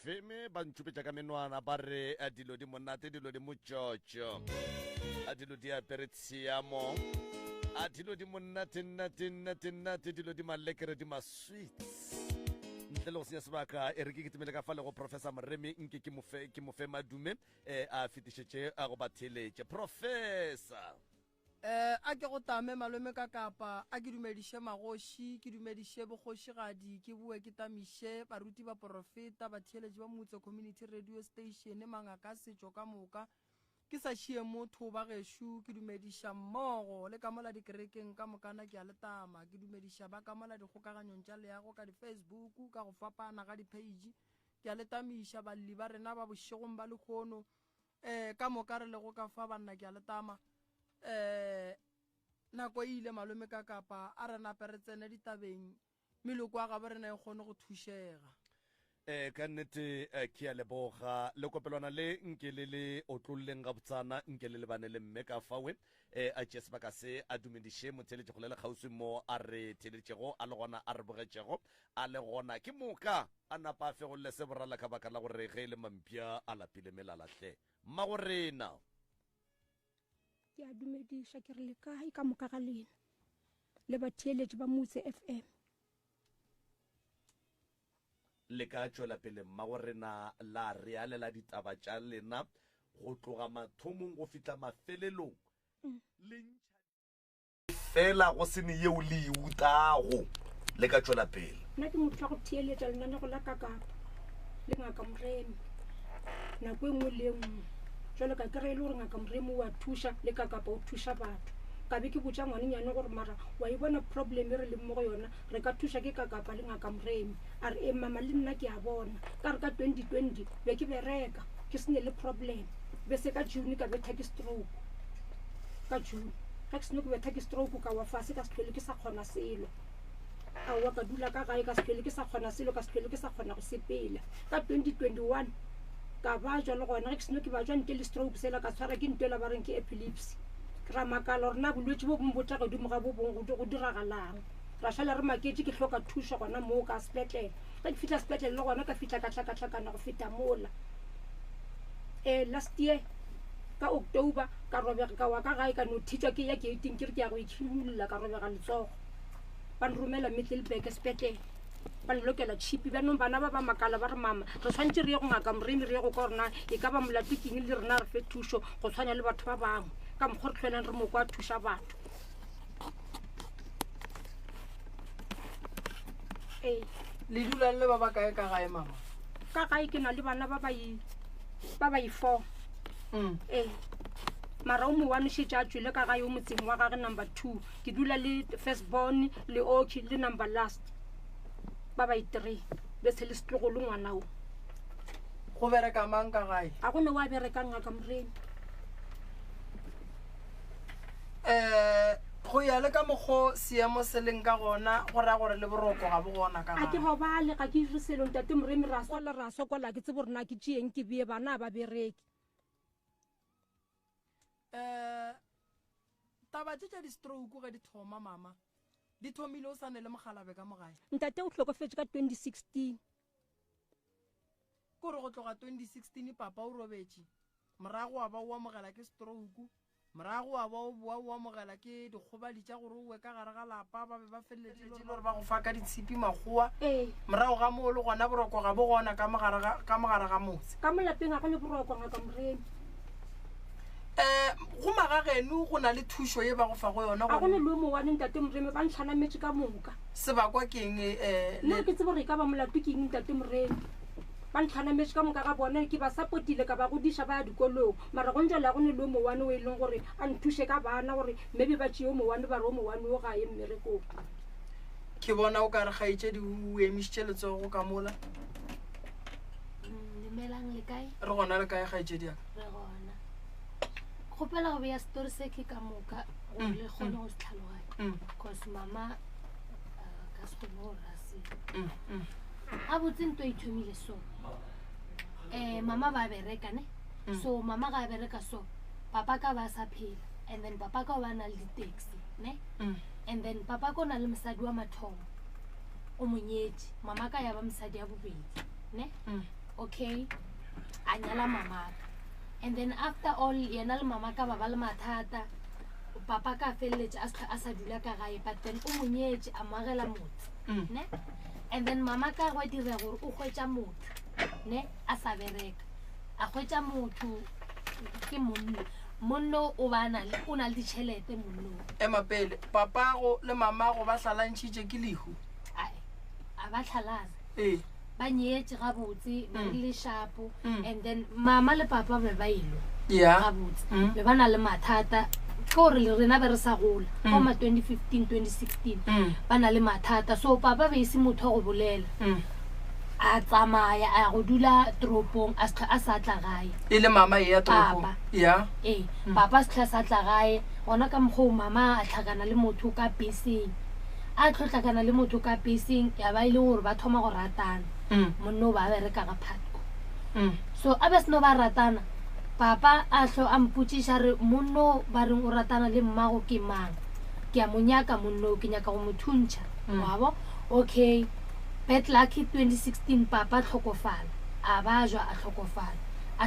FM ba ntšupetša ka menwana ba re dilo di monate dilo di motšotšo dilo di apere tshiamo dilo di monate dilo di malekere di masweets ntle le go senya sebaka e re ke kitimele ka fa le go professor Moremi nke ke mo fe madume a fetišetše a go ba theletše professor. A ke go tame malome ka kapa a ke dumediše magoši ke dumediše bogošigadi ke bue ke tamiše baruti ba profeta batheeletši ba motse community radio station mangaka setšo ka moka ke sa šie motho ba gešo ke dumediša mmogo le ka mola dikerekeng ka mokana ke a letama ke dumediša ba ka mola dikgokaganyong tša leago ka di-Facebook ka go fapana ga di-page ke a letamiša balli ba rena ba bošegong ba lekgono ka moka re le go ka fa banna ke a letama nako ile malome ka kapa a re nape re tsene ditabeng meloko a gabo rena e kgone go thušega ka nnete ke a leboga le kopelwana le nke le otlolleng ga botsana nke le bane le mme ka fawe a tšea sebaka se a dumediše motheeletše go le le kgauswi mo a re theeletšego a le gona a re bogetšego a le gona ke moka a napa a fegolle se borala ka baka la gore ge e le mampia a lapile melalatle mmagorena ke a dumediša ke re le kae ka moka ga lena le batheeletši ba Motse FM le ka tšwela pele mmagorena la realela ditaba tša lena go tloga mathomong go fihla mafelelong le ntšha fela go se ne yeo le e utago le ka tšwela pele nna ke motho wa go theeletša lenanego la kakapa le ngaka Moremi nako e nngwe le nngwe jalo ka kry-e le gore ngaka Moremi wa thuša le kakapa o thuša batho ka be ke botša ngwanenyane gore mara wa e bona problem e re leng mo go yona re ka thuša ke kakapa le ngaka Moremi a re mama le nna ke a bona ka re ka 2020 be ke bereka ke sene le problem be se ka June ka betha ke stroke ka June ga ke sene ke betha ke stroke ka wa fase ka se tlhole ke sa kgona selo a wa ka dula ka gae ka se tlhole ke sa kgona selo ka se tlhole ke sa kgona go sepela ka 2021 ka ba jalo gona ge ke seno ke ba jwa nte le stroke sela ka tshwara ke ntela ba reng ke epilepsy ke ra makala gore na bolwetse bo bombotsa godimo ga bo bongwe go diragalang ra šala re maketse ke hloka thušo gona moo ka sepetlele ga ke fitlha sepetlele le gona ka fitlha ka tlhakatlhakana go feta mola last year ka October ka robega ka wa ka gae ka no thitšwa ke ya ke iting ke re ke ya go itšhimolola ka robega letsogo ba nromela Middelburg sepetlele ba lokela chipi ba nong bana ba ba makala ba re mama re tshwantse re ye go ngaka Moremi re ye go ka rona e ka ba molato keng le rena re fe thušo go tshwanya le batho ba bangwe ka mokgwa re tlhoelang re mo kwa thuša batho le dulang le ba ba kae ka gae mama ka gae ke na le bana ba ba i 4 mara o mo one šetše a tswile ka gae o motseng wa gage number 2 ke dula le firstborn le Oki le number last ba ba 3 be se le setlogolo ngwana o go bereka mang ka gae a go ne wa bereka ngaka Moremi go ya le ka mokgo seemo se leng ka gona go raya gore le boroko ga bo gona ka a ke robale ga ke ire selong tate Moremi ra sokola ke tsebo rena ke tšeeng ke bee bana ba bereki taba tše tša di-stroke ge di thoma mama di thomile o sa ne le mogalabe ka mogae ntate o hlokofetse ka 2016 kore go tloga 2016 papa o robetše morago wa ba o amogela ke stroke morago wa ba o amogela ke dikgobadi tša gore o we ka gare ga lapa ba be ba feleletse le gore ba go fa ka ditshipi magoa morago ga moo le gona boroko ga bo gona ka mogare ga motse ka molapeng ga go le boroko ngaka Moremi go magageno go na le thušo ye ba go fa go yona a go ne le mo wane ntate Moremi ba ntlhanametse ka moka sebakwa keng nna ke tsebo re ka ba molato ke eng ntate Moremi ba ntlhanametse ka moka ga bona ke ba sapotile ka ba godiša ba ya dikolong mara go ntšwela go ne le o mo wane o e leng gore a nthuše ka bana gore maybe ba tšee o mo wane ba re o mo wane o gae mmerekong ke bona o ka re gaetše di o emišitše letsogo ka mola Dumelang le kae re gona le kae gaetše diaka re gona kgopela go beya story se ke ka moka gore le kgone go se tlhaloganya because mama ka se kgone gore a se a botse nto e thomile so mama ba bereka ne so mama ga bereka so papa ka ba sa phela and then papa ka ba na le taxi ne and then papa ko na le mosadi wa mathomo o monyetši mama ka ya ba mosadi ya bobedi ne okay a nyala mamaka and then after all yena le mamaka ba le mathata papa ka feletse a sa dula ka gae but then o monyetse a magela motho ne and then mamaka wa dira gore o gwetsa motho ne a sa bereka a gwetsa motho ke monno o bana le o na le ditšhelete monno mapele papago le mamago ba hlalantšhitše ke lehu a ba tlhalana ba nyetse gabotse ba le shapo and then mama le papa be ba ilo gabotse be ba na le mathata ke gore le rena be re sa gola go ma 2015 2016 ba na le mathata so papa be ise motho go bolela a tsamaya a go dula toropong a sa tla gae e le mama e ya toropong papa se sa tla gae gona ka mgo mama a tlhakana le motho ka peseng a tlhotlakana le motho ka peseng ya ba ile gore ba thoma go ratana monno ba bereka ga phatko so a be seno ba ratana papa a hlo a mputsisha re monno ba reng o ratana le mmago ke mang ke a monyaka monno ke nyaka go mothuntša wabo okay bet lucky 2016 papa tlhokofala a ba jwa a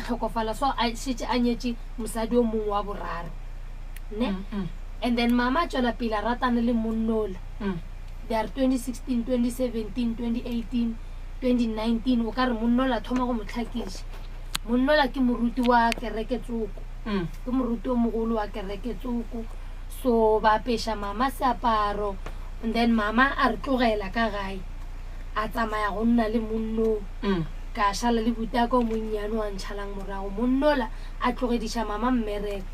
tlhokofala so a shitse a nyetse mosadi o mongwe wa boraro ne and then mama tswela pila ratana le monnola there 2016 2017 2018 2019 o ka re monnola thoma go motlhakisha monnola ke moruti wa kereke tsoko ke moruti o mogolo wa kereke tsoko so ba pesha mama seaparo and then mama a re tlogela ka gae a tsamaya go nna le monno ka shala le butako monnyane wa ntšhalang morago monnola a tlogedisha mama mmereko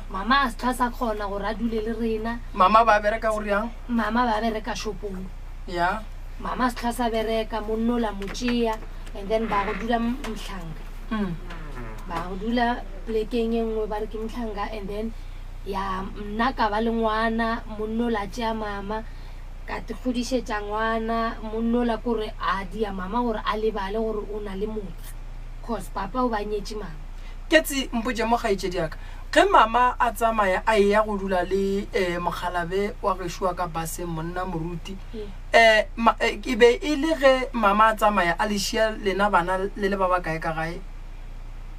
mama a se sa kgona gore a dule le rena mama ba bereka gore yang mama ba bereka shopong mama se sa bereka monnola motšea and then ba go dula mhlanga ba go dula plekeng e nngwe ba re ke mhlanga and then ya nna ka ba le ngwana monnola tšea mama ka te godišetša ngwana monnola kore a dia mama gore a lebale gore o na le motho cause papa o ba nyetse mama ke tse mpotse mo gaetšedi aka ge mama a tsamaya a ya go dula le mogalabe wa gešoa ka baseng monna moruti e be e le ge mama a tsamaya a lešia lena bana le le ba ba kae ka gae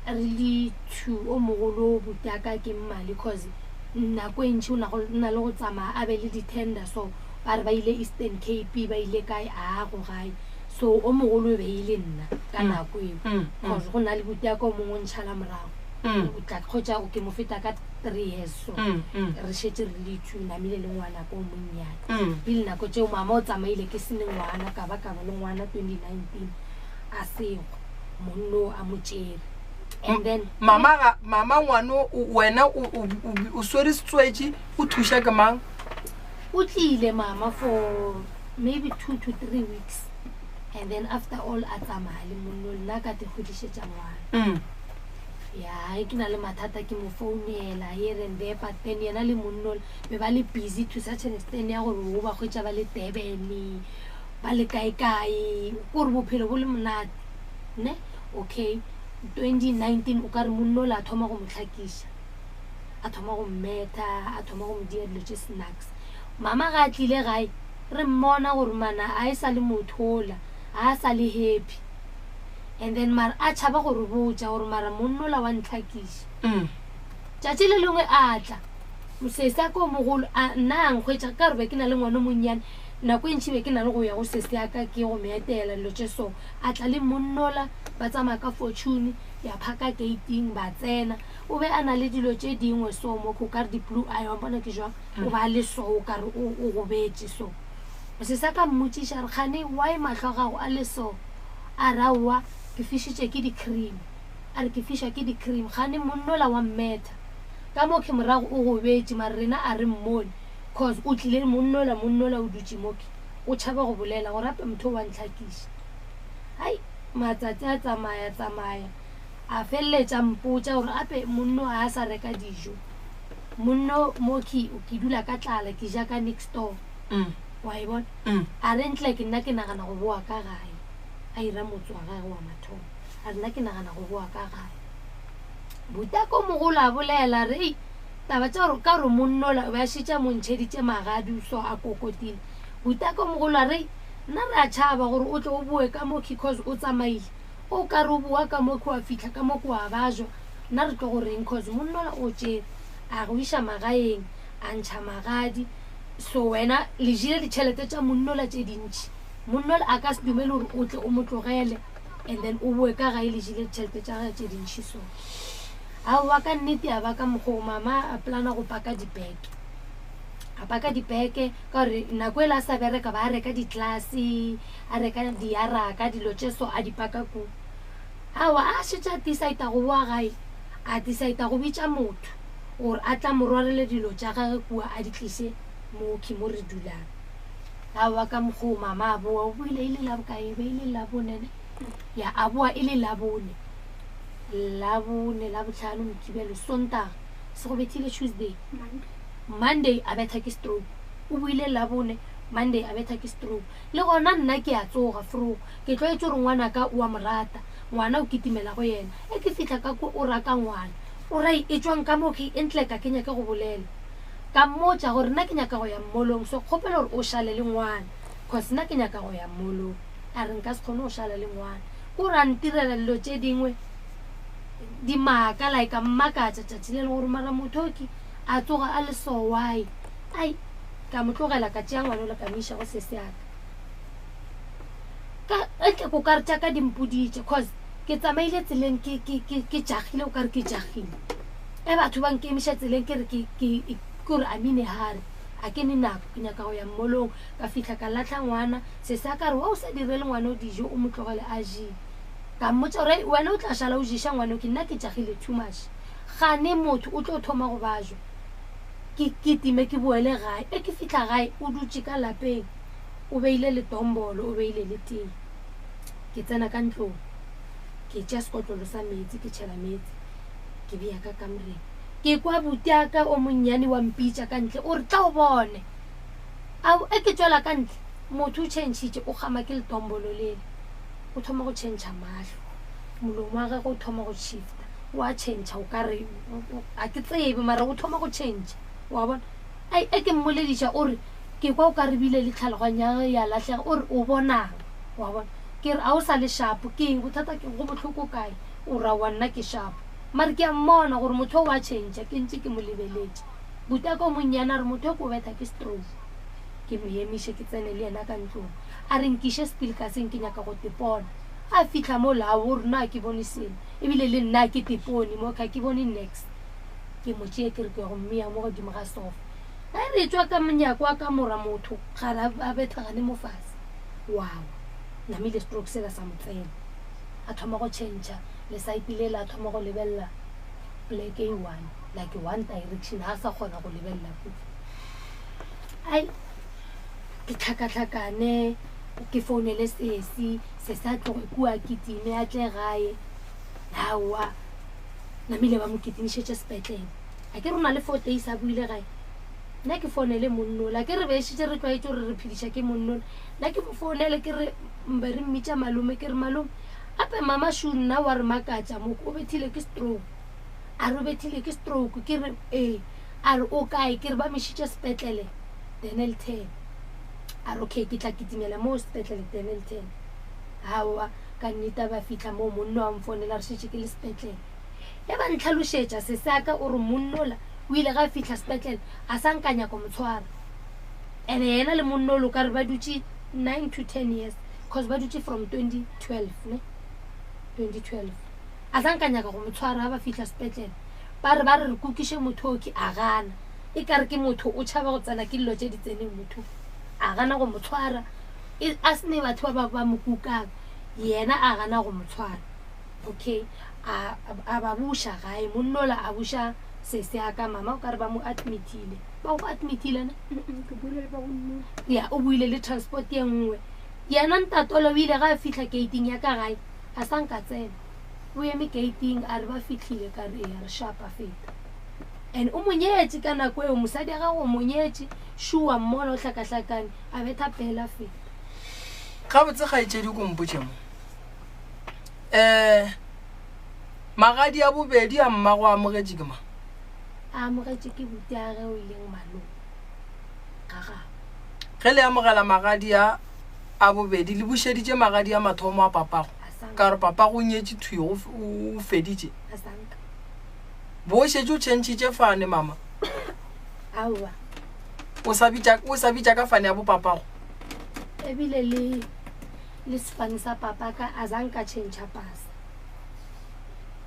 really two o mogolo butaka ke mmale cause nako e ntši o na le go tsamaya a be le di-tender so ba re ba ile Eastern Cape ba ile kae a go gae so o mogolo be ile nna ka nako eo cause go na le butaka o mongwe ntšhala morago o tla kgotsa o ke mo feta ka 3 years so re shetse re le two namile le ngwana ko monnyane ile nako tšeo mama o tsamaile ke sene ngwana ka ba le ngwana 2019 a sego monno a motšere and then mama ngwano wena o swerisitswetše o thuša ke mang o tlile mama for maybe 2 to 3 weeks and then after all a tsamaya le monno nna ka te godišetša ngwana ya ke na le mathata ke mo founela here and there but then yena le monno be ba le busy to such an extent ya gore o ba gwetša ba le Durban ba le kae gore bophelo bo le monate ne okay 2019 o ka re monno la thoma go motlhakiša a thoma go mmetha a thoma go modia dilo tše snacks mama ga a tlile gae re mmona gore mana a e sa le mothola a sa le happy and then mara a tšhaba gore botša gore mara monno la wa ntlhakiša tšatši le lengwe a tla mosesa ko mogolo nna a nkgwetša ka re be ke na le ngwana monnyane nako e ntši be ke na le go ya go sese yaka ke go meetela dilo tše so a tla le monnola ba tsamaya ka fortune ya phaka gating ba tsena o be a na le dilo tše dingwe so mo go ka re di-blue eye wa bona ke jwang o ba le so o ka re o gobetse so mosesa ka mmotšiša re kgane why matlho gago a le so a raowa ke fišitše ke di-cream a re ke fiša ke di-cream gane monnola wa mmetha ka mo ke morago o gobetse mare rena a re mmone cause o tlile monnola o dutše moke o tšhaba go bolela go rape motho wa ntlhakiša hai matsatsi a tsamaya a feleletša mpotša gore ape monno a sa reka dijo monno mo ke dula ka tlala ke ja ka next door wa e bona a re ntle ke nna ke nagana go boa ka gae a ira motse wa gage wa mathomo a re nna ke nagana go boa ka gae butako mogolo a bolela re taba tša gore ka gore monnola ba šitša montšheditše magadi so a kokotile butako mogolo a re nna re a tšhaba gore o tle o boe ka mo because o tsamaile o ka re o boa ka mo ke wa fitlha ka mo ke wa bajwa nna re tlo goreng cause monnola o tšere a go iša magaeng a ntšha magadi so wena le jile ditšhelete tša monnola tše dintšhi monnola a ka se dumele gore o tle o mo tlogele and then o boe ka gae le jile ditšhelete tša gae tše dintšhi so aowa ka nnete a ba ka mokgwa mama a plana go paka dibeke a paka dibeke ka gore nako ele a sa bereka ba a reka ditlase a reka diaraka dilo tše so a dipaka ko awa a šetša a decide go boa gae a decide go bitša motho gore a tla morwarele dilo tša gage kua a di tliše mooki mo re dulang awa ka mokgwa mama a boa o boile e le labokae be e le labonene ya a boa e le labone labotlhano mokibelo sontaga se go bethile tuesday monday a betha ke stroke o buile labone monday a betha ke stroke le gona nna ke a tsoga fro ke tlwaetse gore ngwana ka o a morata ngwana o kitimela go yena e ke fitlha ka ko o raka ngwana o rai e tswang ka mo ke entle ka ke nyaka go bolela ka mmotsa gore nna ke nyaka go ya mmolong so kgopela gore o šale le ngwana cause nna ke nyaka go ya mmolong a re nka se kgone go šala le ngwana ko ra ntirela dilo tše dingwe di maaka like a mmakatša tšatši le le gore mara mothoki a tsoga a le so why ai ka mo tlogela ka tšea ngwana o le ka moiša go se seaka ka etle ko ka re tša ka dimpoditše cause ke tsamaile tseleng ke jagile o ka re ke jagile e batho ba nkemiša tseleng ke re gore a mine hare a ke ne nako ke nyaka go ya mmolong ka fitlha ka latlha ngwana se sa ka re wa o sa direle ngwana o dijo o mo tlogele a jile ka mmotsa gore wena o tla šala o jiša ngwana ke nna ke jagile too much gane motho o tlo thoma go bajwa ke time ke boele gae e ke fitlha gae o dutse ka lapeng o beile le tombolo o beile le tee ke tsena ka ntlong ke tšea sekotlolo sa metsi ke tšhela metsi ke beya ka kamoreng ke kwa butiaka o monnyane wa mpitša ka ntle o re tla o bone ao e ke tswela ka ntle motho o tšhentšhitše o gama ke letombolo lele o thoma go tšhentšha mahlo molomo wa gage o thoma go shifta wa tšhentšha o ka re a ke tsebe mara o thoma go tšhentšha wa bona ai e ke mmolediša o re ke kwa o ka re bile le tlhaloganya ya latlhega o re o bonang wa bona ke re a o sa le shapo ke eng bothata ke go botlhoko kae o ra wa nna ke shapo mare ke a mmona gore motho o wa tšhentšha ke ntse ke mo lebeletse butaka o monnyana re motho o ko betha ke stroke ke mo emiše ke tsene le yena ka ntlong a re nkiše still ka seng ke nyaka go tepona a fitlha mo lao gore nna ke bone seno ebile le nna ke tepone mo ka ke bone next ke mo tšee ke re ke go mmea mo godimo ga sofa a re tswa ka monyako wa ka mora motho gare a bethagane mo fase wow namile stroke se ka sa mo tsena a thoma go tšhentšha le saipile la thoma go lebelela pleke e one like one direction ha sa kgona go lebelela kudu ai ke tlhakatlhakane ke founele sesi se sa tloge kua kitime a tle gae aowa namile ba mo kitimišetše sepetlele a ke rona le 4 days a buile gae nna ke founele monnola ke re bešitše re tlwaetse gore re phediša ke monnola nna ke mo founele ke re mbe re mmitša malome ke re malome ape mama shu nna wa re makatša moko o bethile ke stroke a re o bethile ke stroke ke re ee a re o kae ke re ba mešitše sepetlele denel 10 a re okay ke tla kitimela mo sepetlele denel 10 aowa ka nnete ba fitlha mo monno wa mfonela re šetše ke le sepetlele e ba ntlhalošetša se saka o re monnola o ile ga fitlha sepetlele a sa nkanya ko motshwara and yena le monnolo ka re ba dutše 9 to 10 years cause ba dutše from 2012 ne 2012 a sa nkanya ka go motshwara ga ba fitlha sepetlele ba re kukiše mothoki a gana e ka re ke motho o tšhaba go tsena ke dilo tše di tseneng motho a gana go motshwara a se ne batho ba ba mo kukang yena a gana go motshwara okay a ba buša gae monnola a buša sese a ka mama o ka re ba mo admitile ba go admitile ne ya o buile le transport ye nngwe yena ntatolo o ile ga a fitlha gating ya ka gae a sa nka tsena o eme gating a re ba fitlhile ka re ya re shapa feta and o monyetše ka nako eo mosadi a gago monyetše šua mmona o hlakahlakane a betha pela feta ga botse kgaetšedi kompotše mo magadi a bobedi a mmago a amogetše ke ma a amogetše ke buti a ge o ileng malong ga gago ge le amogela magadi a bobedi le bušeditše magadi a mathomo a papago a ka re papa go nyetse thuyo o feditše asanka bo šetse o tšhentšhitše fane mama aowa o sa bitša ka fane ya bopapago ebile le sefane sa papa ka a zanka change pasa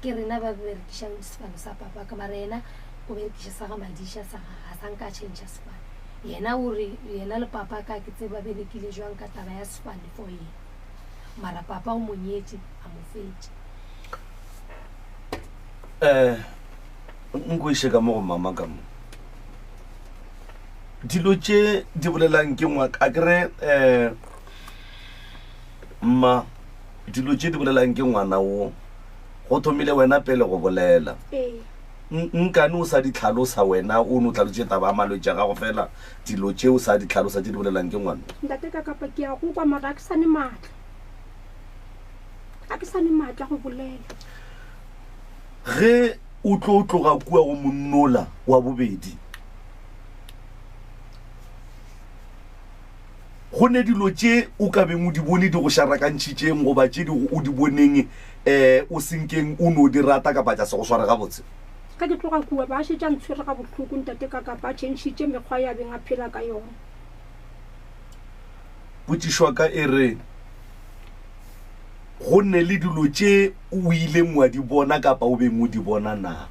ke rena ba berekišang sefane sa papa ka mara yena o berekiša sa ga madiša sa ga a zanka change sefane yena o re yena le papa ka ke tse ba berekile jwang ka taba ya sefane for yena mara papa o monyetse a mo fetše nkoiše ka mo go mama ka mo dilo tše di bolelang ke ngwaka a kere mma dilo tše di bolelang ke ngwana wo go thomile wena pele go bolela nkane o sa di tlhalosa wena o ne o tlhalotše taba a malwetse a gago fela dilo tše o sa di tlhalosa tše di bolelang ke ngwana ntate ka kapa ke ya go kwa mara a ke sane maatla go bolela ge o tlo o tloga kua go monnola wa bobedi go ne dilo tše o ka beng o di bone di go šarakantšhitšeng goba tše o di boneng o senkeng o ne o di rata kapa tša se go sware gabotse ka ke tloga kua ba šetša ntshwere ga bohloko ntate ka kapa a tšhentšhitše mekgwa ya beng a phela ka yona potšišwa ka e re go nne le dilo tše o ileng wa di bona kapa o beng o di bona na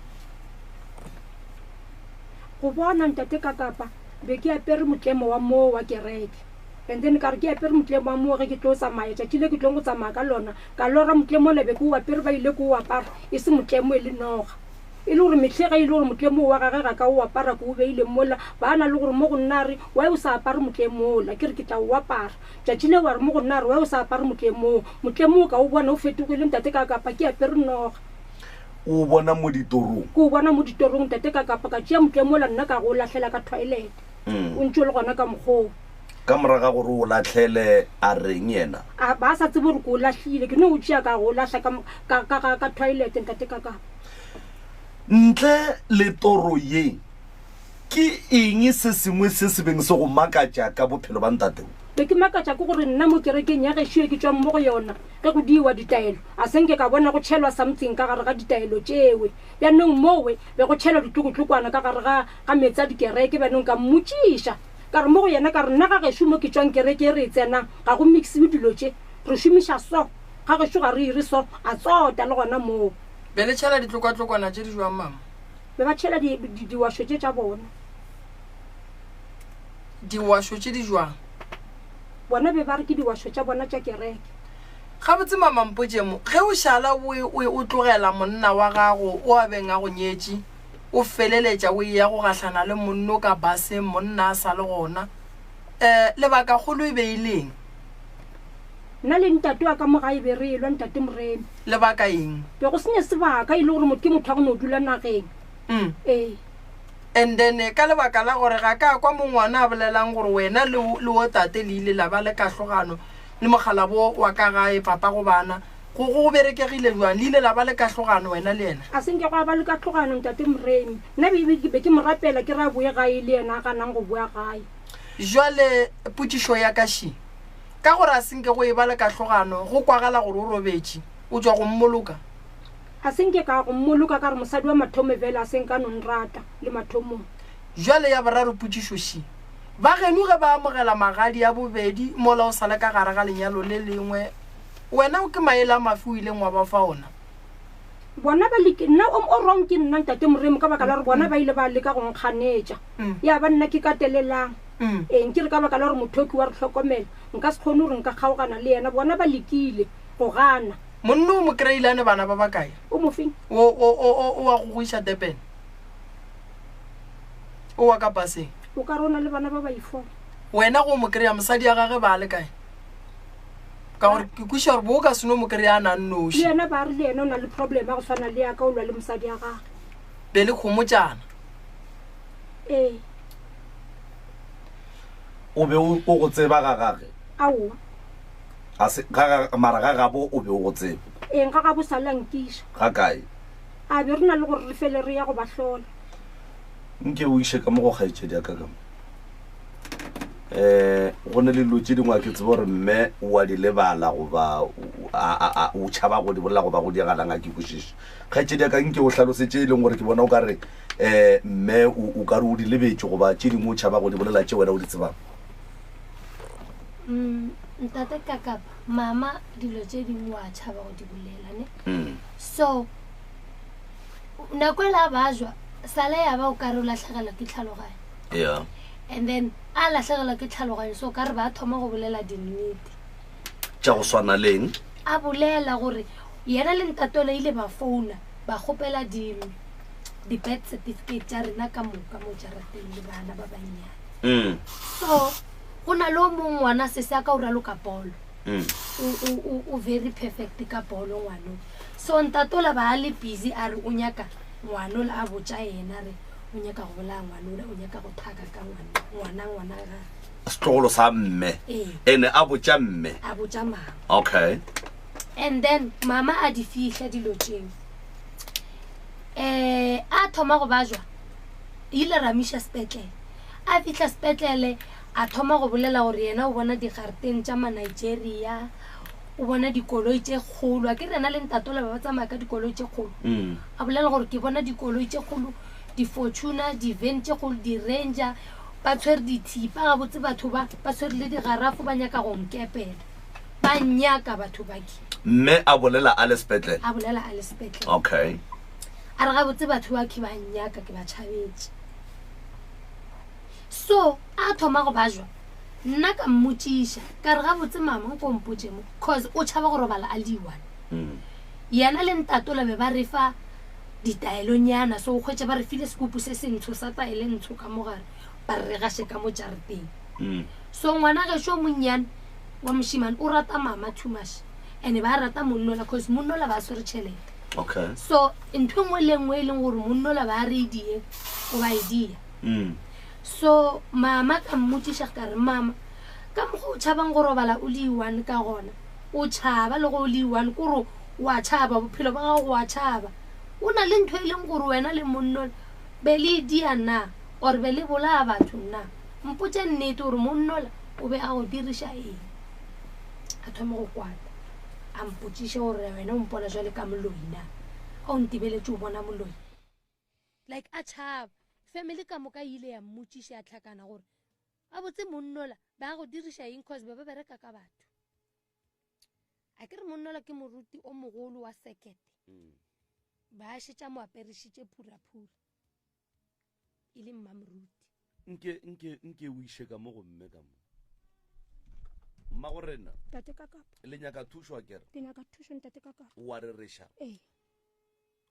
go bona ntate ka kapa be ke apere motlemo wa moo wa kereke and then ka re ke apere motlemo wa moo ge ke tlo tsamaya tšatši le ke tlong go tsamaya ka lona ka lora motlemo le be ke o apere ba ile ke o apara e se motlemo e le noga e le gore metlhega e le gore motlemo wa gage ga ka o apara ke o beile mola ba na le gore mo go nna re wa o sa apare motlemola ke re ke tla o apara tšatši le wa re mo go nna re wa o sa apare motlemo ka o bona o fetogile ntate ka kapa ke apere noga o bona mo ditorong ke o bona mo ditorong ntate ka kapa ka tšea motlemola nna ka go o lahlela ka toilet o ntse le gona ka mokgoo ka moraga gore o latlhele a reng yena ba sa tsebe gore ke o latlhile ke ne o tšea ka go lahla ka toilet ntate ka kapa ntle le toro ye ke eng se sengwe se se beng se go makatša ka bophelo ba ntateo be ke makatša ke gore nna mo kerekeng ya gešoe ke tswang mo go yona ge go diwa ditaelo a senke ka bona go tšhelwa something ka gare ga ditaelo tšewe bjanong mowe be go tšhelwa ditlokotlokwana ka gare ga metsi a dikereke bjanong ka mmotšiša ka re mo go yena ka re nna ga gešo mo ke tswang kereke re e tsenang ga go mixiwe dilo tše re šomiša so ga gešo ga re ire so a tsota le gona moo be le tšhela ditlokatlokwana tše di jwang mama be ba tšhela diwašo tše tša bona diwašo tše di jwang bona be ba re ke diwašo tša bona tša kereke gabotse mamampotšemo ge o šala o tlogela monna wa gago o a beng a go nyetše o feleletša o ya go gahlana le monno ka baseng monna a sa le gona lebaka kgolo e beileng nna le ntate wa ka mo ga e be re elwa ntate moremi lebaka eng be go senye sebaka e le gore ke motho wa go ne o dula nageng and then ka lebaka la gore ga ka kwa mongwana a bolelang gore wena le o tate le ile la ba le katlhogano le mogala bo wa ka gae papa go bana go berekegile jwang le ile la ba le katlhogano wena le ena a senke go a ba le katlhogano ntate moremi nna be ke mo rapela ke re a boe gae le ena a ganang go boa gae jwale potšišo ya kaši ka gore a senke go e ba le katlhogano go kwagala gore o robetše o tswa go mmoloka a senke ka go mmoloka ka re mosadi wa mathomo fela a senka non rata le mathomong jwale ya boraro potšišoši ba geno ge ba amogela magadi a bobedi mola o sale ka gare ga lenyalo le lengwe wena o ke maele a mafi o ileng wa ba fa ona bona ba nna o rong ke nna ntate moremi ka baka la gore bona ba ile ba leka go nkganetša ya ba nna ke katelelang ke re ka baka la gore mothoki wa re tlhokomela nka se kgone gore nka kgaogana le yena bona ba lekile go gana monno o mo kry-ilane bana ba bakae o mofeng o wa go go iša Durban o wa ka paseng o ka rona le bana ba ba ifo wena go mo kry-a mosadi ya gage ba le kae ka gore ke kweša gore bo o ka seno mo kry-a a nang noši le yena ba re le yena o na le problem ya go tshwana le ya ka o lwa le mosadi ya gage be le kgomotšana o be o go tseba ga gage aowa mara ga gabo o be o go tseba eng ga gabo salankiša ga kae a be re na le gore re fele re ya go ba hlola nke o iše ka mo go kgaetšedi ya ka kamo go ne le dilo tse dingwe ke tseba gore mme wa di lebala goba o tšhaba go di bolela goba go diagalang a ke kwešiše kgaetšedi ka nke o hlalosetse e leng gore ke bona o ka re mme o ka re o di lebetse goba tše dingwe o tšhaba go di bolela tše wena o di tsebang. Ntate Kakapa, mama dilo tše dingwe wa tšhaba go di bolela ne. So nako e la bajwa sale ya ba o ka re o latlhegelwa ke tlhaloganyo. Yeah. And then a latlhegelwa ke tlhaloganyo so ka re ba thoma go bolela dinnete tša go swana leng a bolela gore yena le ntatola ile ba founa ba gopela di-birth certificate tša rena ka moka mo jarateng le bana ba bannyane. So go na le o mongwe ngwana se se a ka o raloka polo o very perfect ka polo ngwano. So ntatola ba a le busy a re o nyaka ngwano le a botša yena re o nyaka go bolaya ngwanole o nyaka go thaka ka ngwana ga setlogolo sa mme ene a botša mme a botša mama. Okay. And then mama a di fihla dilo tšeo a thoma go bajwa ile ramiša sepetlele a fihla sepetlele a thoma go bolela gore yena o bona digareteng tša ma-Nigeria o bona dikoloi tše kgolo a ke rena le ntatola ba ba tsamaya ka dikoloi tše kgolo a bolela gore ke bona dikoloi tše kgolo di-Fortuna di-van tše kgolo di-Ranger ba tshwere dithipa ga botse batho ba tshwere le digarafo ba nyaka go nkepela ba nyaka batho bake mme a bolela a le sepetlele a bolela a le sepetlele. Okay. a re ga botse batho ba ke ba nyaka ke ba tšhabetse. So a thoma go bajwa nna ka mmotšiša ka re ga botse mama ko mpotše mo cause o tšhaba go robala a le one yena le ntatola be ba re fa ditaelonyana so o kgwetša ba re file sekupu se sentsho sa taele ntsho ka mogare ba re gaše ka mo jareteng. So ngwana gešo monnyane wa mošimane o rata mama too much and ba rata monnola cause monnola ba swere tšhelete. Okay. So ntho nngwe le nngwe e leng gore monnola ba re die o ba e dia. So mama ka mmotšiša ka re mama ka mokgwa o tšhabang go robala o le one ka gona o tšhaba le go o le one kore wa tšhaba bophelo ba gago wa tšhaba o na le ntho e leng gore wena le monnola be le dia na or be le bolaya batho na mpotše nnete gore monnola o be a go diriša eng. A thoma go kwata a mpotšiše gore wena o mpona jwale ka moloi na a o ntebeletse o bona moloi like a tšhaba family ka moka ile ya mmotšiše a tlhakana gore a botse monnola ba go diriša eng cause ba bereka ka batho a ke re monnola ke moruti o mogolo wa sekete ba šetša mo aperišitše phuraphura e le mmamoruti nke o iše ka mo go mme ka mo mma go rena Tate Kakapa le nyaka thušo a kere ke nyaka thušo ntate Kakapa. wa re reša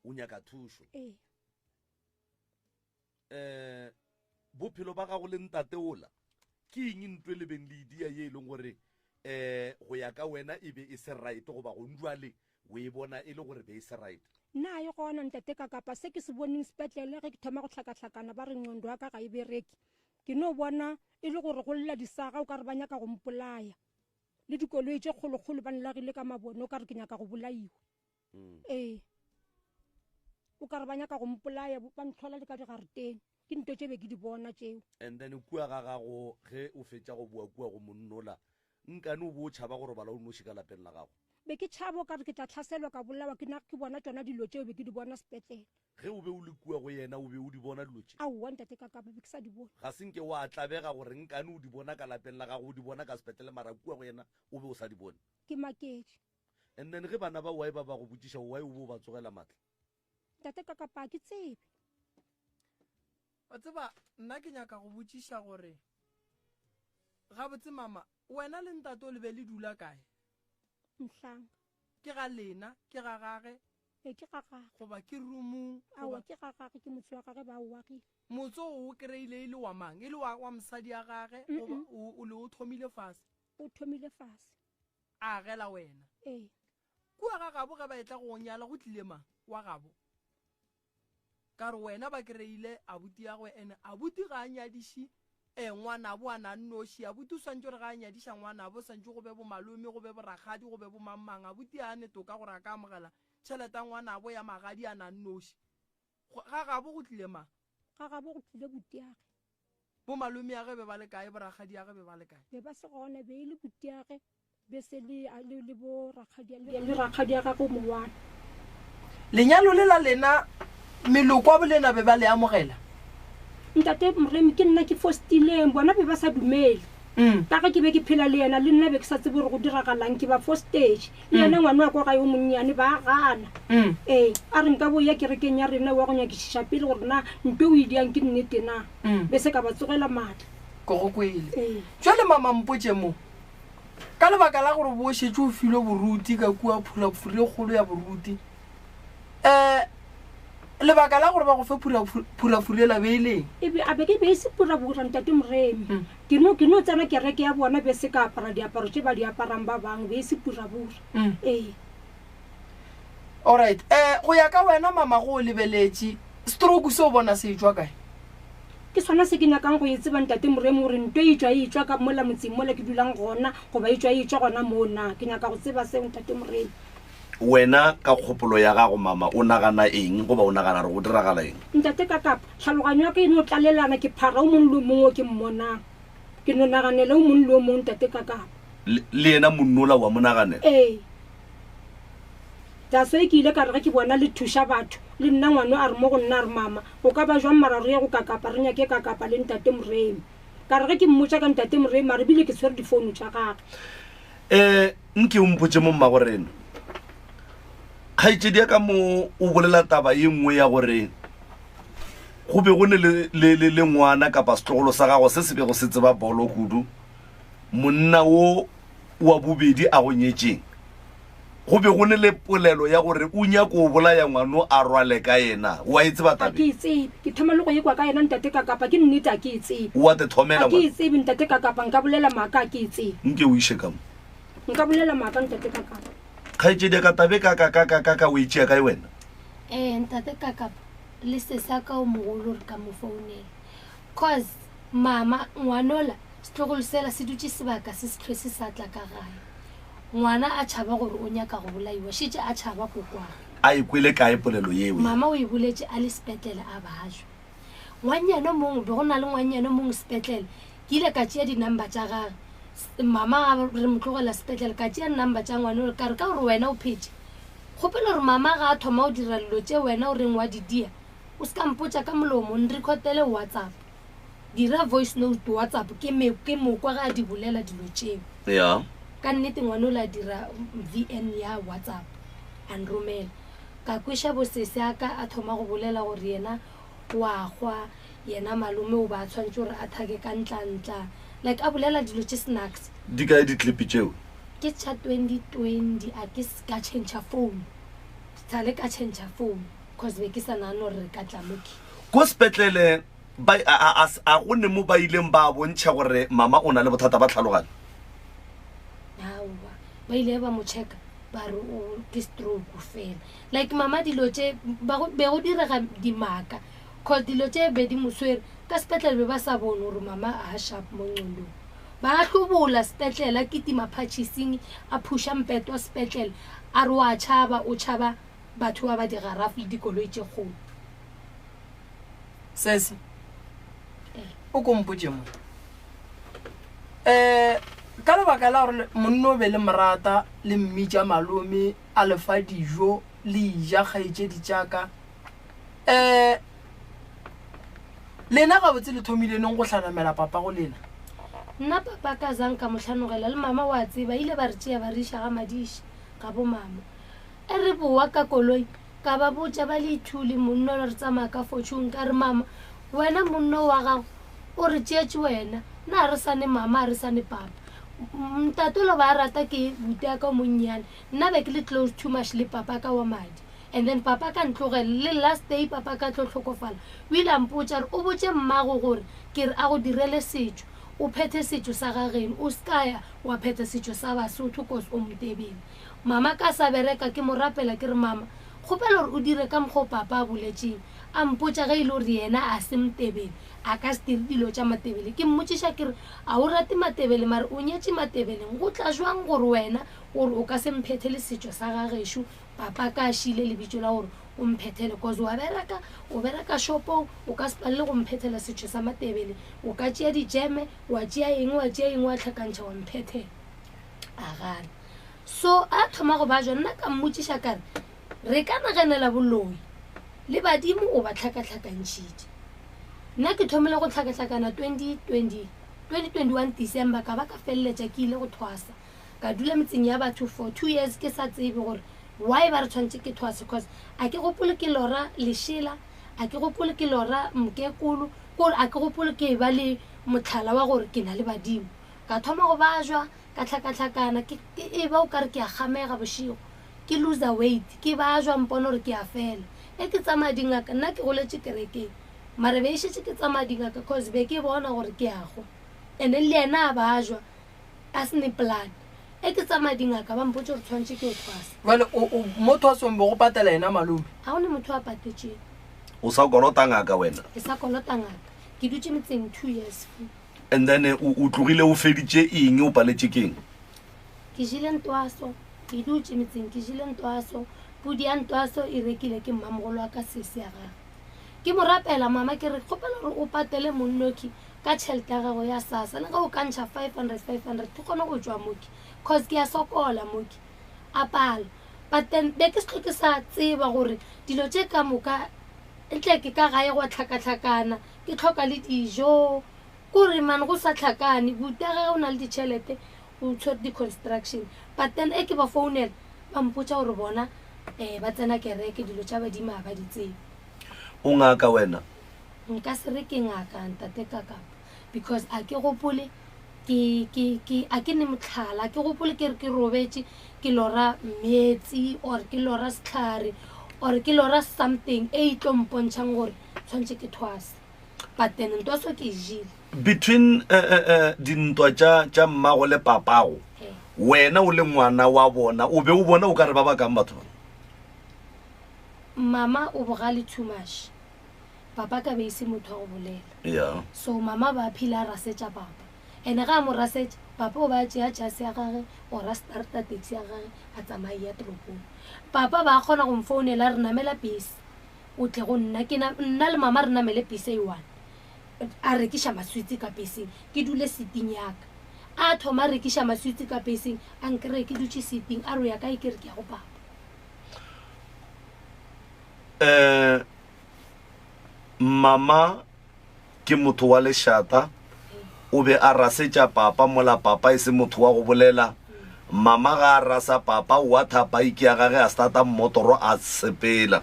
o nyaka thušo bophelo ba gago le ntate ola ke eng ntwe le beng le idia ye e leng gore go ya ka wena e be e se right goba go ndwale o e bona e le gore be e se right. nna ye gona ntate Kakapa se ke se boneng sepetlele ge ke thoma go tlhakatlhakana ba re ngcondo wa ka ga e bereke ke no bona e le gore go lla disaga o ka re ba nyaka go mpolaya le dikoloi tše kgolokgolo ba nlagile ka mabone o ka re ke nyaka go bolaiwa. O ka re ba nyaka go mpolaya ba ntlhola le ka digareteng ke ntho tše be ke di bona tšeo. And then kua ga gago ge o fetša go bua kua go monnola nkane o bo o tšhaba gore bala o noši ka lapeng la gago be ke tšhaba o ka re ke tla tlhaselwa ka bolawa ke bona tšona dilo tšeo be ke di bona sepetlele ge o be o le kua go yena o be o di bona dilo tše aowa ntate Kakapa be ke sa di bona ga senke wa tlabega gore nkane o di bona ka lapeng la gago o di bona ka sepetlele mara kua go yena o be o sa di bone ke makedi. and then ge bana ba wae ba go botšiša wae o bo ba tsogela maatla ntate Kakapa ke tsebe wa tseba nna ke nyaka go botšiša gore ga botse mama wena le ntate o le be le dula kae Mhlanga ke ga lena ke ga gage ke ga gage goba ke roomong aowa ke ga gage ke motse wa gage ba oagile motse o kry-ile e le wa mang e le wa mosadi ya gage goba o le o thomile fase o thomile fase a gela wena kua ga gabo ge ba etla go nyala go tlile mang wa gabo ka re wena ba kry-ile abuti ya gwe ene abuti ga a nyadiše ngwana bo a na nnoši abuti o swantse gore ga a nyadiša ngwana bo swantse go be bo malome go be bo ragadi go be bo mammang abuti a netoka gore a ka amogela tšheleta ngwana bo ya magadi a na nnoši ga gabo go tlile mang ga gabo go tlile butiage bo malome ya ge be ba le kae borakgadi ya ge be ba le kae be ba se gone be le butiage be se le bo rakgadi ya gago mowana lenyalo le la lena meloko a bolena be ba le amogela ntate moremi ke nna ke fostileng bona be ba sa dumele ka ge ke be ke phela le yena le nna be ke sa tsebe gore go diragalang ke ba fostage le yena ngwana wa kwa ga yo monnyane ba gana a re nka boya kerekeng ya rena wa go nyakišiša pele gore na nto o ediang ke nnete na be se ka ba tsogela maatla ko go kwele jwale mama mpotse mo ka lebaka la gore bo šetse o filwe boruti ka kua phulafure kgolo ya boruti lebaka la gore ba go fe phulafure la beileng a be ke be se purabura ntate moremi ke no tsena kereke ya bona be se ka apara diaparo tse ba di aparang ba bangwe be se purabura alright go ya ka wena mama go o lebeletše stroke se o bona se etswa kae ke sona se ke nyakang go e tseba ntate moremi gore nto e tswa ka mola motseng mola ke dulang gona goba e tswa gona mo na ke nyaka go tseba seo ntate moremi wena ka kgopolo ya gago mama o nagana eng goba o nagana re go diragala eng ntate ka kapa tlhaloganyo ya ka e no tlalelana ke phara o mongwe le mongwe ke mmonang ke no naganela o mongwe le o mongwe ntate ka kapa le ena monnola wa monaganela that's why ke ile ka re ke bona le thuša batho le nna ngwana a re mo go nna re mama o ka ba jwang mararo ya go ka kapa re nyake ka kapa le ntate moremi ka re ke mmotsa ka ntate moremi a re bile ke tshwere difounu tša gage nke o mpotse mo mmagoreno kgaitsedi ya ka mo o bolela taba ye nngwe ya gore go be go ne le ngwana kapa setlogolo sa gago se se be go se tseba bolo kudu monna wo wa bobedi a go nyetseng go be go ne le polelo ya gore o nyako o bolaya ngwano a rwale ka yena wa e tseba tabe ke tsebe ke thoma le go ye kwa ka yena ntate ka kapa ke nnete a ke tsebe wa te thomela ke tsebe ntate ka kapa nka bolela maaka ke tsebe nke o ishe ka mo nka bolela maaka ntate ka kapa kgaitsedi ka tabe ka o itšea kae wena ntate ka kapa le sesa ka o mogolo re ka mo founela cause mama ngwanola setlogolo sela se dutse sebaka se se tlhwe se sa tla ka gae ngwana a tšhaba gore o nyaka go bolaiwa šitše a tšhaba go kwaga a ikwele kae polelo yeo mama o e boletše a le sepetlele a bajwa ngwannyano mongwe be go na le ngwannyano mongwe sepetlele ke ile ka tšea dinumber tša gage mama re motlogela sepetlele ka tšea number tša ngwane ka re ka gore wena o phetse kgopela gore mama ga a thoma o dira dilo tše wena o reng wa di dia o se ka mpotša ka molomo nrekotele whatsapp dira voice note whatsapp ke mokwa ga a di bolela dilo tšeo ya ka nnete ngwane o la dira VN ya whatsapp and romela ka kweša bosese aka a thoma go bolela gore yena wa gwa yena malome o ba tshwantse gore a thake ka ntlantla like a bolela dilo tše snacks di kae ditlipi tšeo ke tša 2020 a ke ka change phone tsale ka change phone cause be ke sa nano re ka tlamoki go sepetlele a go ne mo ba ileng ba bontšha gore mama o na le bothata ba tlhalogane aowa ba ile ba mo checka ba re o ke stroke fela like mama dilo tše be go direga dimaka cause dilo tše be di moswere ka sepetlele be ba sa bone gore mama a sharp mo ngolong ba hlobola sepetlele ke tima purchasing a phusha mpeto sepetlele a re wa tšhaba o tšhaba batho ba di garafi dikoloi tše kgolo sese o kompotse mo ka lebaka la gore monno o be le morata le mmitša malome a lefa dijo le ija kgaetšedi tšaka lena ga botse le thomileneng go hlanamela papa go lena nna papa ka zang ka mohlanogela le mama wa tseba ile ba re tšea ba re iša ga madiši ka bo mama e re bowa ka koloi ka ba botša ba le ithule monno re tsamaya ka fortune ka re mama wena monno wa gago o re tšeetše wena na re sane mama a re sane papa ntatolo ba rata ke butea ka monnyane nna be ke le close too much le papa ka wa madi and then papa ka ntlogele le last day papa ka tlo tlhokofala o ile a mpotša re o botše mmago gore ke re a go direle setšo o phethe setšo sa gageno o sekaya wa phetha setšo sa basotho kose o motebele mama ka sa bereka ke mo rapela ke re mama kgopela gore o dire ka mokgwa o papa a boletseng a mpotsa ge e le gore yena a se Motebele a ka se dire dilo tša Matebele ke mmotšiša kere a o rate Matebele mare o nyetše Matebeleng go tla jwang gore wena gore o ka se mphethele setšo sa gagešo papa ka a šile lebitso la gore o mphethele cause o bereka shopong o ka se palele go mphethela setšo sa Matebele o ka tšea dijeme wa tšea eng wa tlhakantšha wa mphethela a gana so a thoma go ba jwa nna ka mmotšiša kare re ka naganela boloi le badimo o ba tlhakatlhakantšhitše nna ke thomile go tlhakatlhakana 2021 December ka ba ka feleletša ke ile go thwasa ka dula metseng ya batho for 2 years ke sa tsebe gore why ba re tshwantse ke thwase cause a ke gopole ke lora lešela a ke gopole ke lora mokekolo gore a ke gopole ke ba le motlhala wa gore ke na le badimo ka thoma go ba jwa ka tlhakatlhakana e ba o ka re ke a gamega bošigo ke loser weight ke ba jwa mpone gore ke a fela ke tsamaya dingaka nna ke goletše kerekeng mare be e šetše ke tsamaya dingaka cause be ke bona gore ke a go and then le ena a ba jwa a se ne plan ke tsamaya dingaka ba mpotse gore tshwantse ke o thwasa vale mo thwasong be go patela ena malome ga o ne motho a patetšeng o sa kolota ngaka wena ke sa kolota ngaka ke dutse metseng 2 years and then o tlogile o feditše eng o paletše keng ke jile ntwaso ke dutse metseng ke jile ntwaso pudi ya ntwaso e rekile ke mmamogolo wa ka sese ya gagwe ke mo rapela mama ke re kgopela gore o patele monnoki ka tšhelete ya gago ya sasa le ga o kantšha 500 ke kgone go tswa moki cause ke a sokola moki a pala but then be ke se ke sa tseba gore dilo tše ka moka ntle ke ka gae go tlhakatlhakana ke tlhoka le dijo kore man go sa tlhakane buta ga o na le ditšhelete o tshwere di-construction but then ke ba founela ba mpotsa gore bona ba tsena kereke dilo tša badimo ba di tsebe o ngaka wena nka se re ke ngaka ntate kakapa because a ke gopole a ke ne motlhala ke gopole ke re ke robetse ke lora metsi or ke lora setlhare or ke lora something e tlo mpontšhang gore tshwantse ke thwase but then ntwaso ke jile between dintwa tša mmago le papago wena o le ngwana wa bona o be o bona o ka re ba bakang batho mama o bogale too much papa ka be ise motho wa go bolela yeah so mama ba phila rasetša papa ene ga mo rasetša papa o ba tšea tšase ya gage o ra starta taxi ya gage a tsamaye ya toropong papa ba kgona go mfounela re namela bese o tle go nna le mama re namele bese e one a rekiša maswitsi ka beseng ke dule seating yaka a thoma a rekiša maswitsi ka beseng a nkere ke dutše seating a ro ya ka e kere ke ya go papa mama ke motho wa lešata o be a rasetša papa mola papa e se motho wa go bolela mama ga a rasa papa o a thapa ike ya gage a starta mmotoro a sepela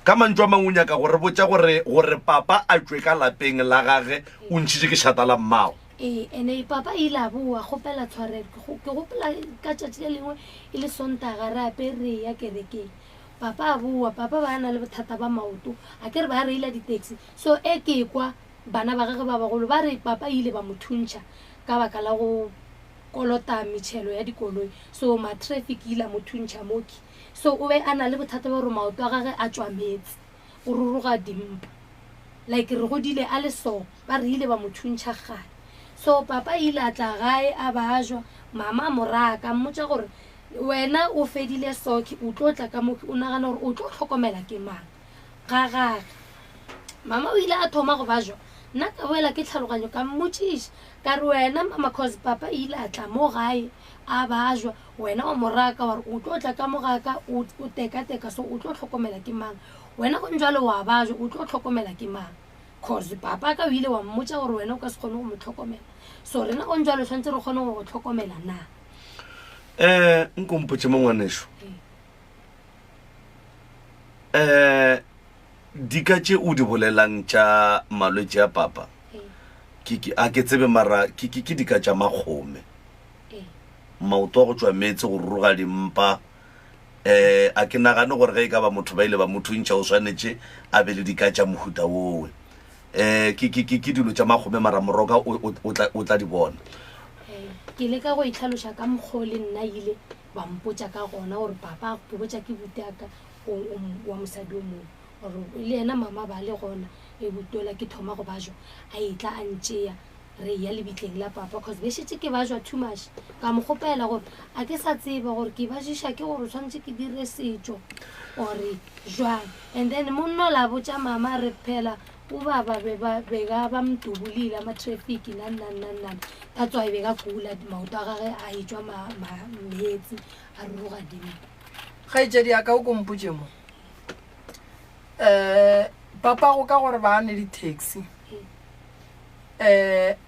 ka mantšwa mangwe o nyaka gore botša gore papa a tšwe ka lapeng la gage o ntšhitše ke šata la mmago ene papa ile a boa gopela tshwarelo ke gopela ka tšatši le lengwe e le sontaga re apere ya kerekeng papa a boa papa ba na le bothata ba maoto a ke re ba reila di-taxi so ke kwa bana ba gage ba bagolo ba re papa ile ba mothuntšha ka baka la go kolota metšhelo ya dikoloi so ma-traffic ile a mothuntšha moki so o be a na le bothata ba gore maoto a gage a tswa metsi o roroga dimpa like re godile a le so ba re ile ba mothuntšha gale so papa ile a tla gae a ba jwa mama moraka mmotsa gore wena o fedile soki o tlo tla ka moki o nagana gore o tlo tlhokomela ke mang ga gage mama o ile a thoma go ba jwa nna ka boela ke tlhaloganyo ka mmotšiša ka re wena mama cause papa ile a tla mo gae a ba jwa wena wa moraka wa re o tlo tla ka mogaka o teka so o tlo tlhokomela ke mang wena go njalo wa ba jwa o tlo tlhokomela ke mang cause papa ka o ile wa mmotsa gore wena o ka se kgone go mo tlhokomela so rena go njalo tshwanetse re kgone go tlhokomela na nkompotse mo ngwanešo di ka tše o di bolelang tša malwetše ya papa a ke tsebe mara ke di ka tša makgome maoto a go tšwa metse go roroga dimpa a ke nagane gore ge e ka ba motho ba ile ba mothuntšha o swanetše a be le di ka tša mohuta wowe ke dilo tša makgome mara moroka o tla di bona ke le ka go itlhaloša ka mokgwa le nna ile ba mpotsa ka gona gore papa ke botsa ke butaka wa mosadi o mongwe ore le ena mama ba le gona e butola ke thoma go bajwa a itla a ntšea re ya lebitleng la papa cause be šetse ke bajwa too much ka mo gopela gore a ke sa tseba gore ke bajiša ke gore tshwanetse ke dire setso ore jwang and then monno la botša mama re phela o baba bega ba mtubulile ama-traffic nanananana that's why beka kula maoto a gage a etswa metsi a ruruga dimo kgaetšedi ya ka o kompotse mo papa go ka gore ba ane di-taxi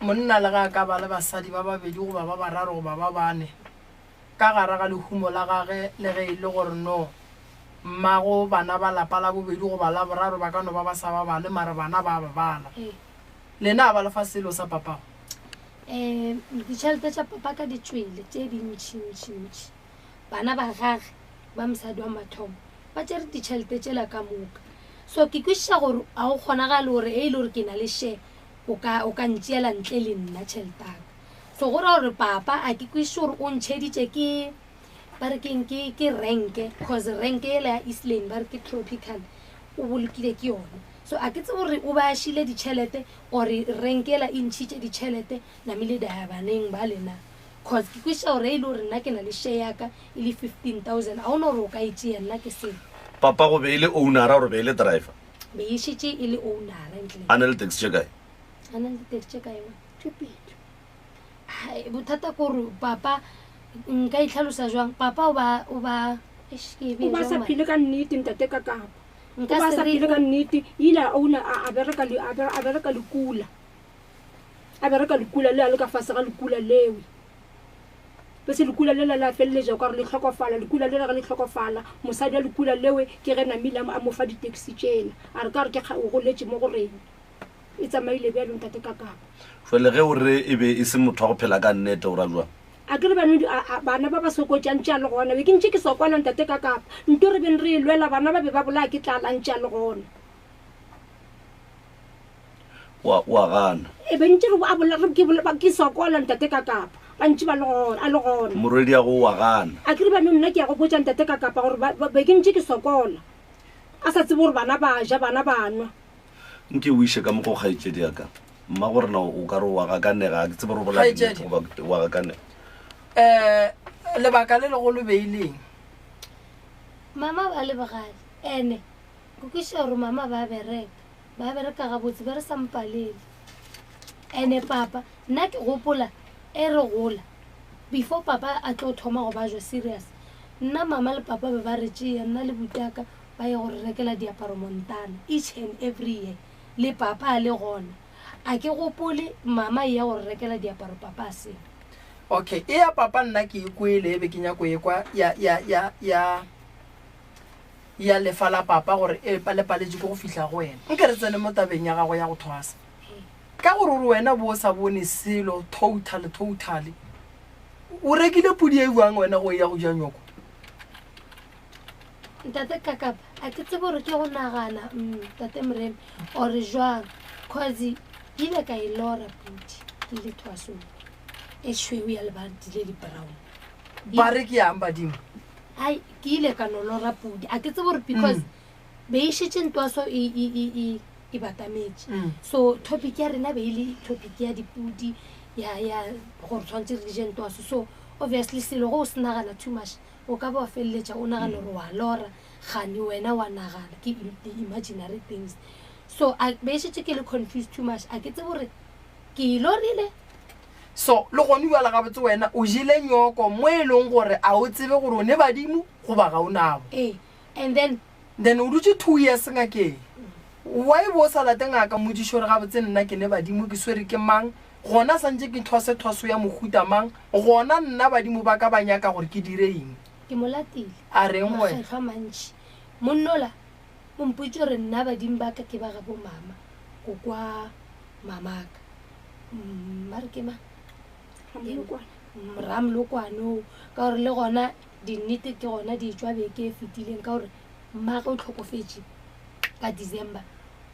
monna le ga ka ba le basadi ba babedi goba ba bararo goba ba bane ka gara ga lehumo la gage le ge e le gore no mmago bana ba lapa la bobedi goba la boraro ba ka no ba ba sa ba bale mare bana ba ba bala lena a ba lefa selo sa papago ditšhelete tša papa ka ditswele tše dintšintšintši bana ba gage ba mosadi wa mathomo ba tšere ditšhelete tšela ka moka so ke kwešiša gore a go kgonagale gore e ile gore ke na le share o ka ntšeela ntle le nna tšheltaka so gore gore papa a ke kwešiše gore o ntšheditše ke ba re ke renke cause renke ele ya East Lane ba re ke tropical o bolokile ke yone so a ke tse gore o ba šile ditšhelete ore renke ela e ntšhitše ditšhelete namile dayabaneng ba lena cause ke kwešiša gore e ile gore nna ke na le share yaka e le 15,000 a gona gore o ka etšea nna ke seo papa go be e le ownera gore be e le driver be e šitše e le ownera ntle a na le taxi tše kae a na le taxi ka ema tupedi bothata kore papa nka itlhalosa jwang papa o ba o ba sa phile ka nnete ntate ka kapa o ba sa phile ka nnete ile a bereka lekula le a le ka fase ga lekula lewe bese lekula le la feleleja ka gore le tlhokofala lekula le ga le tlhokofala mosadi a lekula lewe ke ge namile a mo fa di-taxi tšena a re ka re ke o goletse mo goreng e tsamaile bjalo ntate ka kapa fele ge o re e be e se motho wa go phela ka nnete o ra jwang a ke re bana ba ba sokotšantše a le gona be ke ntše ke sokwana ntate ka kapa nto re beng re e lwela bana ba be ba bolaya ke tlalantše a le gona wa gana e be ntše ke sokola ntate ka kapa ba ntše a le gona morwedi ya go wa gana a ke re bane nna ke ya go botša ntate ka kapa gore be ke ntše ke sokola a sa tsebe gore bana ba ja bana banwa nke o iše ka moko kgaetšedi yaka mma gore na o ka re wa gakanega ke tsebe gore wa gakanega lebaka le legolo beileng mama ba lebagale ene ko kwešiša gore mama ba bereka gabotse ba re sampalele ene papa nna ke gopola e re gola before papa a tlo thoma go ba jwa serious nna mama le papa be ba re tšea nna le butaka ba ye gore rekela diaparo Montana each and every year le papa a le gona a ke gopole mama e ya gore rekela diaparo papa a seng okay e ya papa nna ke e kwele e be ke nyako e kwa ya lefa la papa gore e paletše ko go fihla go wena nke re tsene mo tabeng ya gago ya go thwasa ka gore ore wena bo o sa bone selo totally o rekile pudi e buang wena go ya go ja nyoko ntate kakapa a ke tsebe gore ke go nagana tate moremi ore jwang cause ile ka e lora pudi ke le thwasong e shweu ya lebadi le di-brown ba re ke yang badimo ai ke ile ka no lora pudi a ke tsebe gore because be e šitše ntwaso e batametse so topic ya rena be e le topic ya dipudi ya gore tshwanetse re je ntwaso so obviously selo go o se nagana too much o ka ba wa feleletša o nagana gore wa lora gane wena wa nagana ke imaginary things so be e šitše ke le confused too much a ke tsebe gore ke e lorile so le gone bjala gabotse wena o jile nyoko mo e leng gore a o tsebe gore o ne badimo goba ga o nabo and then o dutse 2 years ngakeng wa e bo sa late ngaka modišo gore gabotse nna ke ne badimo ke swere ke mang gona santse ke thwaso ya mohuta mang gona nna badimo ba ka ba nyaka gore ke dire eng ke molatile a reng wena makgetlho a mantši monnola o mpotse gore nna badimo ba ka ke ba ga bo mama ko kwa mamaka mare ke mang ramlokwano ka gore le gona dinnete ke gona di tswa beke e fetileng ka gore mmage o tlhokofetse ka December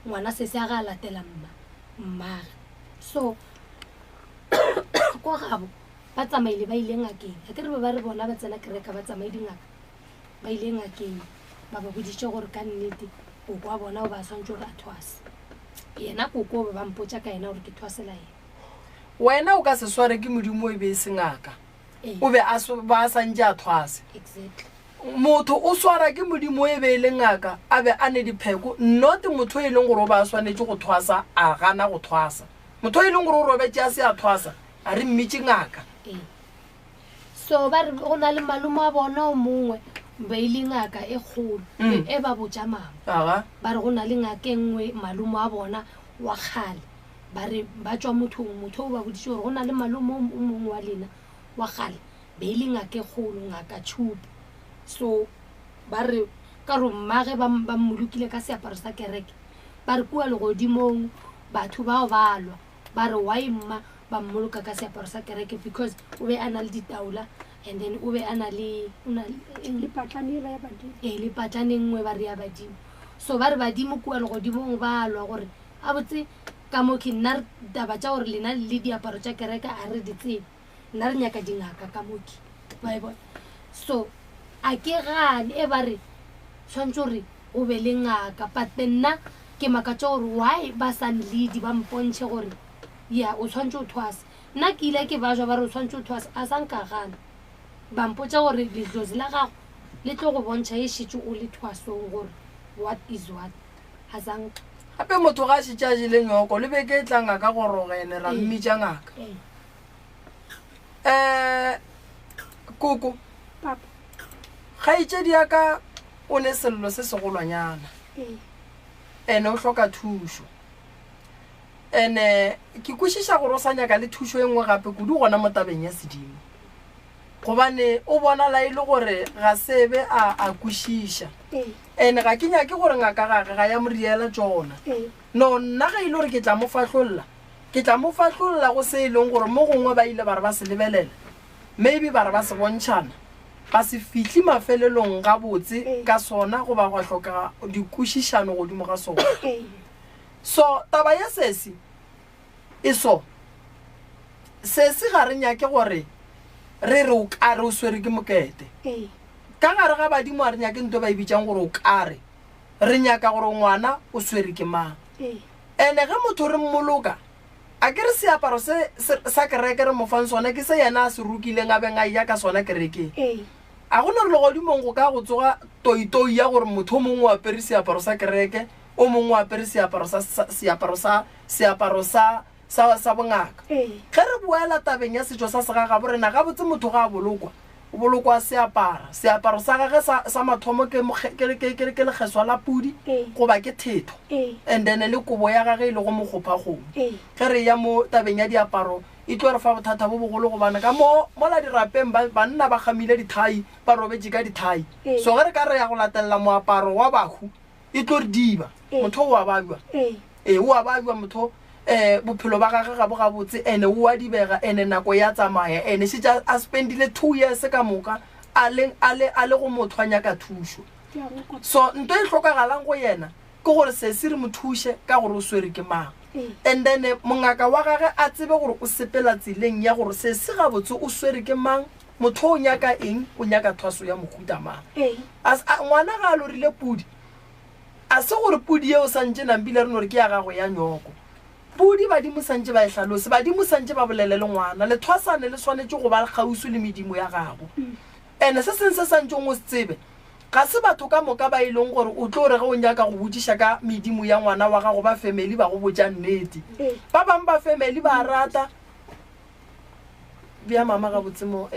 ngwana se se a ga latela mmage so ko gabo ba tsamaile ba ile ngakeng a ke re ba re bona ba tsena kereka ba tsamaile dingaka ba ile ngakeng ba ba boditse gore ka nnete koko wa bona o ba swantse gore a thwase yena koko ba mpotsa ka ena gore ke thwasela ena wena o ka se sware ke modimo e be se ngaka o be ba santse a thwase exactly motho o swara ke modimo e be e le ngaka a be a ne dipheko not motho e leng gore o ba swanetse go thwasa a gana go thwasa motho e leng gore o robetse a se a thwasa a re mmitse ngaka so ba re go na le malumo a bona o mongwe ba ile ngaka e kgolo e ba botsa mama ba re go na le ngaka engwe malumo a bona wa khale ba re ba tswa motho o ba boditse gore go na le malumo o mongwe wa lena wa khale ba ile ngaka e kgolo ngaka Chupi so ba re ka ro mmage ba mmolukile ka seaparo sa kereke ba re kua le godimong batho bao ba alwa ba re wa imma ba mmoloka ka seaparo sa kereke because o be ana le ditaula and then o be ana le le patlanela ya badimo le patlaneng ngwe ba re ya badimo so ba re badimo kua le godimong ba alwa gore a botse ka mo ke nna taba tsa gore lena le diaparo tsa kereke a re ditsebe nna re nyaka dingaka ka moki ba bona so a ke gane e ba re tshwantse gore o be le ngaka but nna ke makatsa gore why ba san lead ba mpontse gore ya o tshwantse o thwase nna ke ile ke bajwa ba re o tshwantse o thwase a sa nka gana ba mpotsa gore letlozi la gago le tlo go bontšha e šetse o le thwasong gore what is what a sa nka gape motho ga a šetse a jele nyoko le beke e tla ngaka gorogene ra mmitša ngaka koko papa ga itšedi yaka o ne sello se segolwanyana ene o hloka thušo ene ke kwešiša gore o sa nyaka le thušo e nngwe gape kudu gona mo tabeng ya sedimo gobane o bona la e le gore ga sebe a kwešiša ene ga ke nyake gore ngaka gage ga ya moriela tsona no nna ga ile gore ke tla mo fahlolola go se e leng gore mo gongwe ba ile ba re ba se lebelela maybe ba re ba se bontšhana ba se fitlhe mafelelong ga botse ka sona go ba go hloka dikwešišano godimo ga sona so taba ya sesi e so sesi ga re nyake gore re re o kare o swere ke mokete ka gare ga badimo a re nyake nto ba e bitsang gore o kare re nyaka gore ngwana o swere ke mang ene ge motho re mmoloka a ke re seaparo sa kereke re mofang sona ke se yena a se rukileng a beng a ya ka sona kerekeng a go ne re le godimong go ka go tsoga toitoi ya gore motho o mongwe o apere seaparo sa kereke o mongwe o apere seaparo sa bongaka ge re boela tabeng ya setšo sa segaga borena ga botse motho ga a bolokwa seaparo sa gage sa mathomo ke lekgeswa la pudi goba ke thetho and then le kobo ya gage e le go mogopagong ge re ya mo tabeng ya diaparo e tlo re fa bothata bo bogolo gobane ka mola dirapeng banna ba gamile dithai ba robetse ka dithai so ge re ka re ya go latelela moaparo wa bahu e tlo re diba motho o a babiwa motho bophelo ba gage ga bo ga botse ene o a dibega ene nako ya tsamaya ene se a spendile 2 years ka moka a le go motho a nyaka thušo so nto e tlhokagalang go yena ke gore se se re mo thushe ka gore o swere ke mang and then mongaka wa gage a tsebe gore o sepela tseleng ya gore se se ga botse o swere ke mang motho o nyaka eng o nyaka thwaso ya mohuta mang ngwana ga a lorile pudi a se gore pudi eo santse nambile re no re ke ya gago ya nyoko pudi badimo santse ba e hlalose badimo santse ba bolele le ngwana le thwasane le swanetse go ba gausu le medimo ya gago ene se seng se santse ngo se tsebe ga se batho ka moka ba ileng gore o tlo re ge o nyaka go botsiša ka medimo ya ngwana wa gago ba family ba go botsa nnete ba bang ba family ba rata bia mama ga botse mo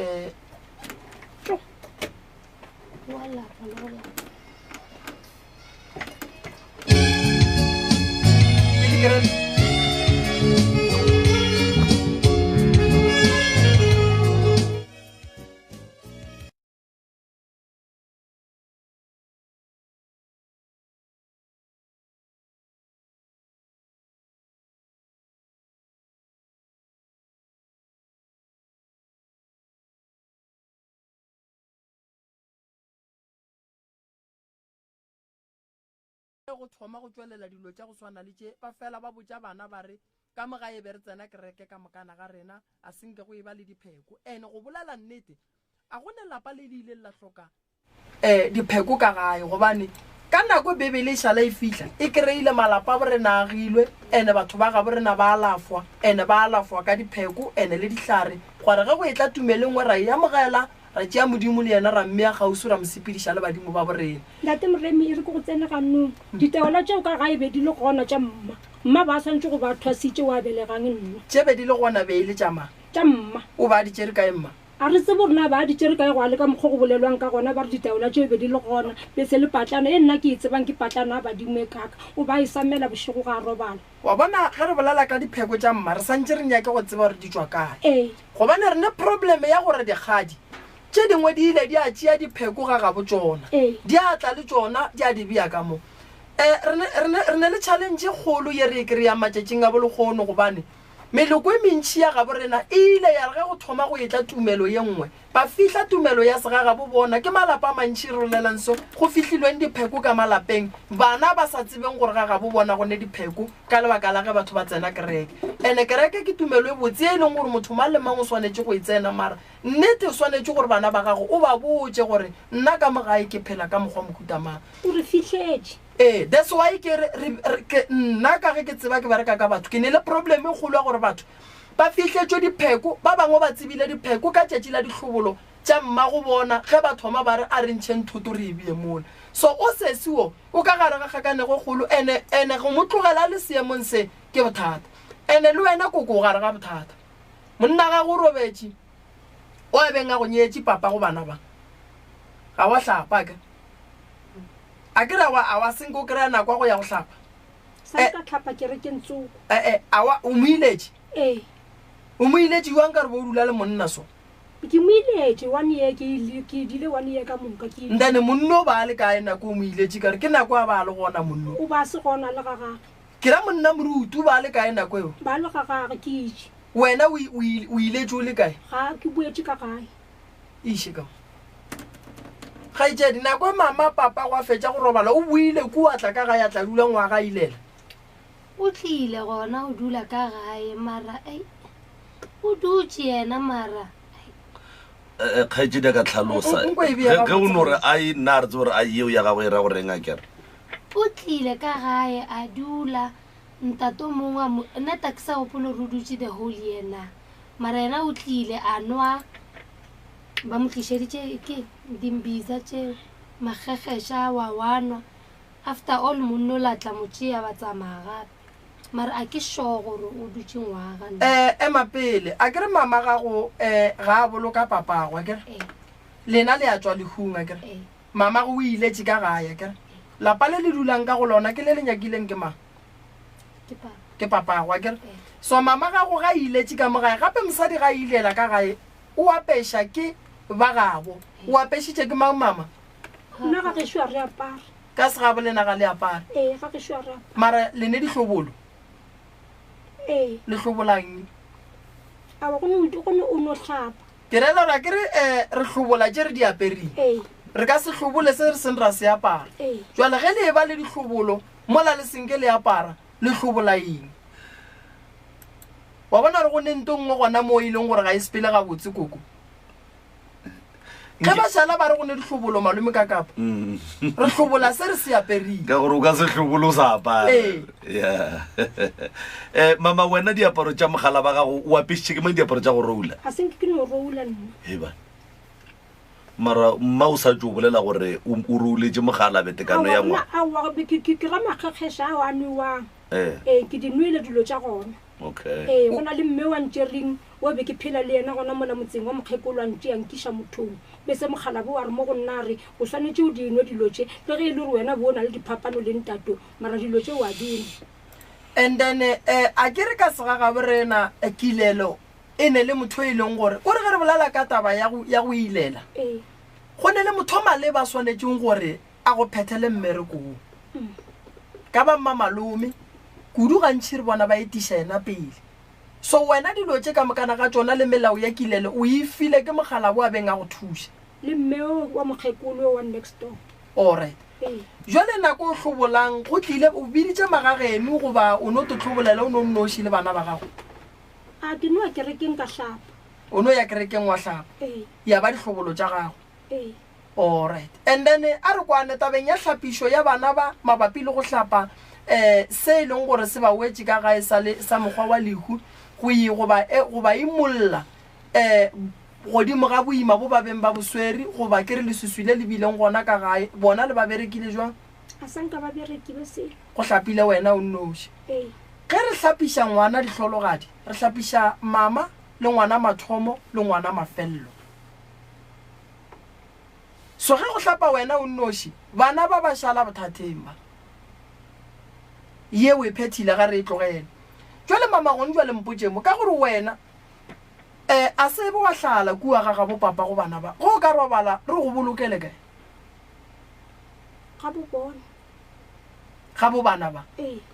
go thoma go tswelela dilo tša go swana le tše ba fela ba botša bana ba re ka moga e be re tsena kereke ka mokana ga rena a senke go e ba le dipheko ene go bolela nnete a go ne lapa le di ile la hloka dipheko ka gae gobane ka nako bebele e šala e fitlha e kry-ile malapa a borena agilwe ande batho ba ga borena ba alafwa ande ba alafwa ka dipheko ande le dihlare gore ge go e tla tumelengwe ra e amogela ra tšea modimo le yena ra mme ya gausi ra mosepediša le badimo ba borena ntate moremi e re ke go tsene ganong ditaola tšeo ka gae be di le gona tša mma ba swantse go ba thwasitše wa belegang nna tše be di le gona be e le tša mang tša mma o ba di tšere kae mma a re tse borena ba di tšere kae go a le ka mokgwa go bolelwang ka gona ba re ditaola tšeo be di le gona be se le patlana e nna ke e tsebang ke patlana a badimo e kaka o ba e samela bošego ga a robala wa bona ge re bolela ka dipheko tša mma re santse re nyake go tseba gore di tswa kae ee gobane re ne probleme ya gore dikgadi tše dingwe di ile di a tšea dipheko ga gabo tsona di a tla le tsona di a di bea ka mo re ne le challenge kgolo ye re e kry-ya matšatšing a bolegono gobane meloko e mentšhi ya gabo rena e ile ya re ge go thoma go etla tumelo ye nngwe ba fihla tumelo ya segagabo bona ke malapa a mantšhi re rolelang so go fihlilweng dipheko ka malapeng bana ba sa tsebeng gore gagabo bona go ne dipheko ka lebaka la ge batho ba tsena kereke ande kereke ke tumelo e botse e leng gore motho mang le mang o swanetse go e tsena mara nnete o swanetse gore bana ba gago o ba botse gore nna ka mogae ke phela ka mokgwa mokutamang o re fitlhetse that's why nna ka ge ke tseba ke bereka ka batho ke ne le problem e kgolo ya gore batho ba fihletswe dipheko ba bangwe ba tsebile dipheko ka tšatši la ditlhobolo tša mma go bona ge ba thoma ba re a re ntšheng thoto re e bie mona so o sesiwo o ka gare ga kgakanego kgolo ene go mo tlogela le seemong se ke bothata ene le wena koko o gare ga bothata monna ga go robetše o ebeng a go nyetše papa go bana ba ga wa hlapa ke a kere a wa senko kry-a nako go ya go hlapa sa ka tlhapa kerekeng tsoko awa o mo iletše ee o mo iletše wang ka re bo o dula le monna so ke mo iletše one year ke dile one year ka moka ke ndane monno o ba le kae nako o mo iletše kare ke nako a ba le gona monno o ba se gona le ga gage ke ra monna morutu o ba le kae nako eo ba le ga gage ke itše wena o iletše o le kae ga ke boetse ka gae iše ka ga itšedi nako mama papa go a fetša go robala o buile kua tla ka gae a tla dula ngwaga ilela o tlile gona o dula ka gae mara o dutse yena mara kgaetsedi a ka tlhalosa ge o no re a nna re tse gore a eo ya gago e ra goreng a kere o tlile ka gae a dula ntato mongwe nna ta ke sa gopolo re dutse the whole year na mara yena o tlile a nwa ba mo tlišeditše ke dimbiza tše magegešha wa wanwa after all monno la tla motšea ba tsamaya gape mara a ke sure gore o dutse ngwaga ema pele a kere mama gago ga a boloka papagwa kere lena le a tswa lehunga kere mama go o iletše ka gae kere lapa le le dulang ka go lona ke le le nyakileng ke mang ke papagwa kere so mama gago ga iletše ka mogae gape mosadi ga ilela ka gae o apeša ke ba gago o apešitše ke mang mama nna ga gešo a re apara ka segabo lena ga le apara ee ga gešo a re apara mara le ne dihlobolo ee le hlobolang awa gone o no tlhapa ke rela gore a kere re hlobola tše re di aperile ee re ka se hlobole se re seng ra se apara ee jwale ge le ba le dihlobolo mola le senke le apara le hlobola eng wa bona re go nento nngwe gona mo e leng gore ga e sepele ga botse koko ge ba šala ba re go ne dihlobolo malome ka kapa re hlobola se re se aperile ka gore o ka se tlhobolo sa apara mama wena diaparo tša mogala ba gago o apešitše ke mang diaparo tša go roula a senke ke no roula nna eba mara mma o sa tšo bolela gore o rouletše mogala betekano ya ngwana awa ke ra magegešha ao a nwewang ee ke di nwele dilo tša gona okay ee go na le mme wa ntšereng wa be ke phela le yena gona mola motseng wa mokgekolo wa ntše yankiša mothong be se mogala bo wa re mo go nna re o swanetse o dinwe dilo tše le ge e le gore wena bo o na le diphapano le ntato mara dilo tše wa dinwe and then a ke re ka segagabo rena kilelo e ne le motho e leng gore o re ge re bolela ka taba ya go ilela go ne le motho male ba swanetseng gore a go phethele mmerekong ka ba mma malome kudu gantšhi re bona ba etiša ena pele so wena dilo tše ka mokana ga tsona le melao ya kilelo o e file ke mogala bo a beng a go thuša le mmeo wa mokgekolo wa next door allright jwale nako o hlobolang go tlile o biditše magageno goba o no to tlhobolela o no nnoši le bana ba gago a ke no kerekeng ka hlapa o no ya kerekeng wa hlapa ya ba dihlobolo tša gago alright and then a re kwane tabeng ya tlhapišo ya bana ba mabapi le go tlhapa se e leng gore se ba wetse ka gae sa mokgwa wa lehu go ba imolla godimo ga boima bo ba beng ba bosweri goba ke re leswiswi le bileng gona ka gae bona le ba berekile jwang a sanka ba berekile se go tlhapile wena o nnoši ge re tlhapiša ngwana ditlhologadi re tlhapiša mama le ngwana mathomo le ngwana mafello so ge go tlhapa wena o nnoši bana ba ba šala bothateng ba ye o e phethile ga re e tlogele jwale mama gone jwale mpotšemo ka gore wena a se bo wa hlala kua ga bo papa go bana ba go ka robala re go bolokele kae ga bo bana ba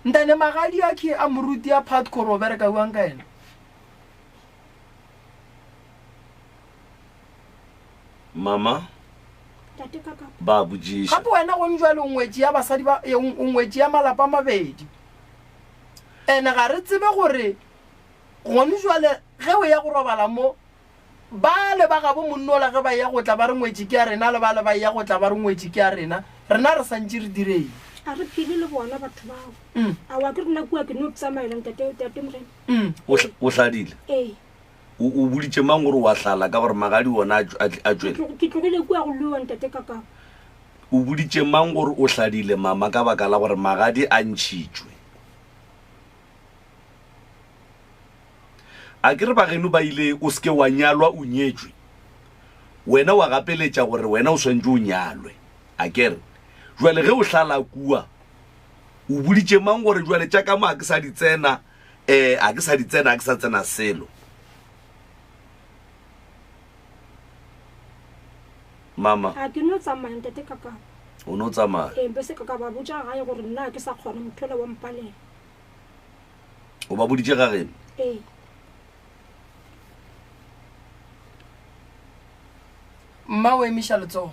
ntane magadi a ke a moruti a phat koro bereka uang ka ena mama ba bujisha gape wena go njwale ngwetsi ya basadi ba ngwetsi ya malapa a mabedi ene ga re tsebe gore gone jwale ge o ya go robala mo ba le ba gabo monnola ge ba ya go tla ba re ngwetsi ke a rena le ba le ba ya go tla ba re ngwetsi ke a rena re santse re direng a re phile le bona batho bao a wa ke rena kua ke no tsamaelang tate morena o hladile o buditše mang gore wa hlala ka gore magadi ona a tšwele ke tlogile kua go lewa ntate kaka o buditše mang gore o hladile mama ka baka la gore magadi a ntšhitšwe a ke re bageno ba ile o seke wa nyalwa o nyetšwe wena wa gapeletša gore wena o swantse o nyalwe a kere jwale ge o hlala kua o buditše mang gore jwale tša ka mo a ke sa di tsena a ke sa tsena selo mama a ke no tsamaya ntate kaka o no tsamaya be se kaka ba botša gae gore nna ke sa kgona mothola wa mpalela o ba boditše ga geno mma o emiša letsogo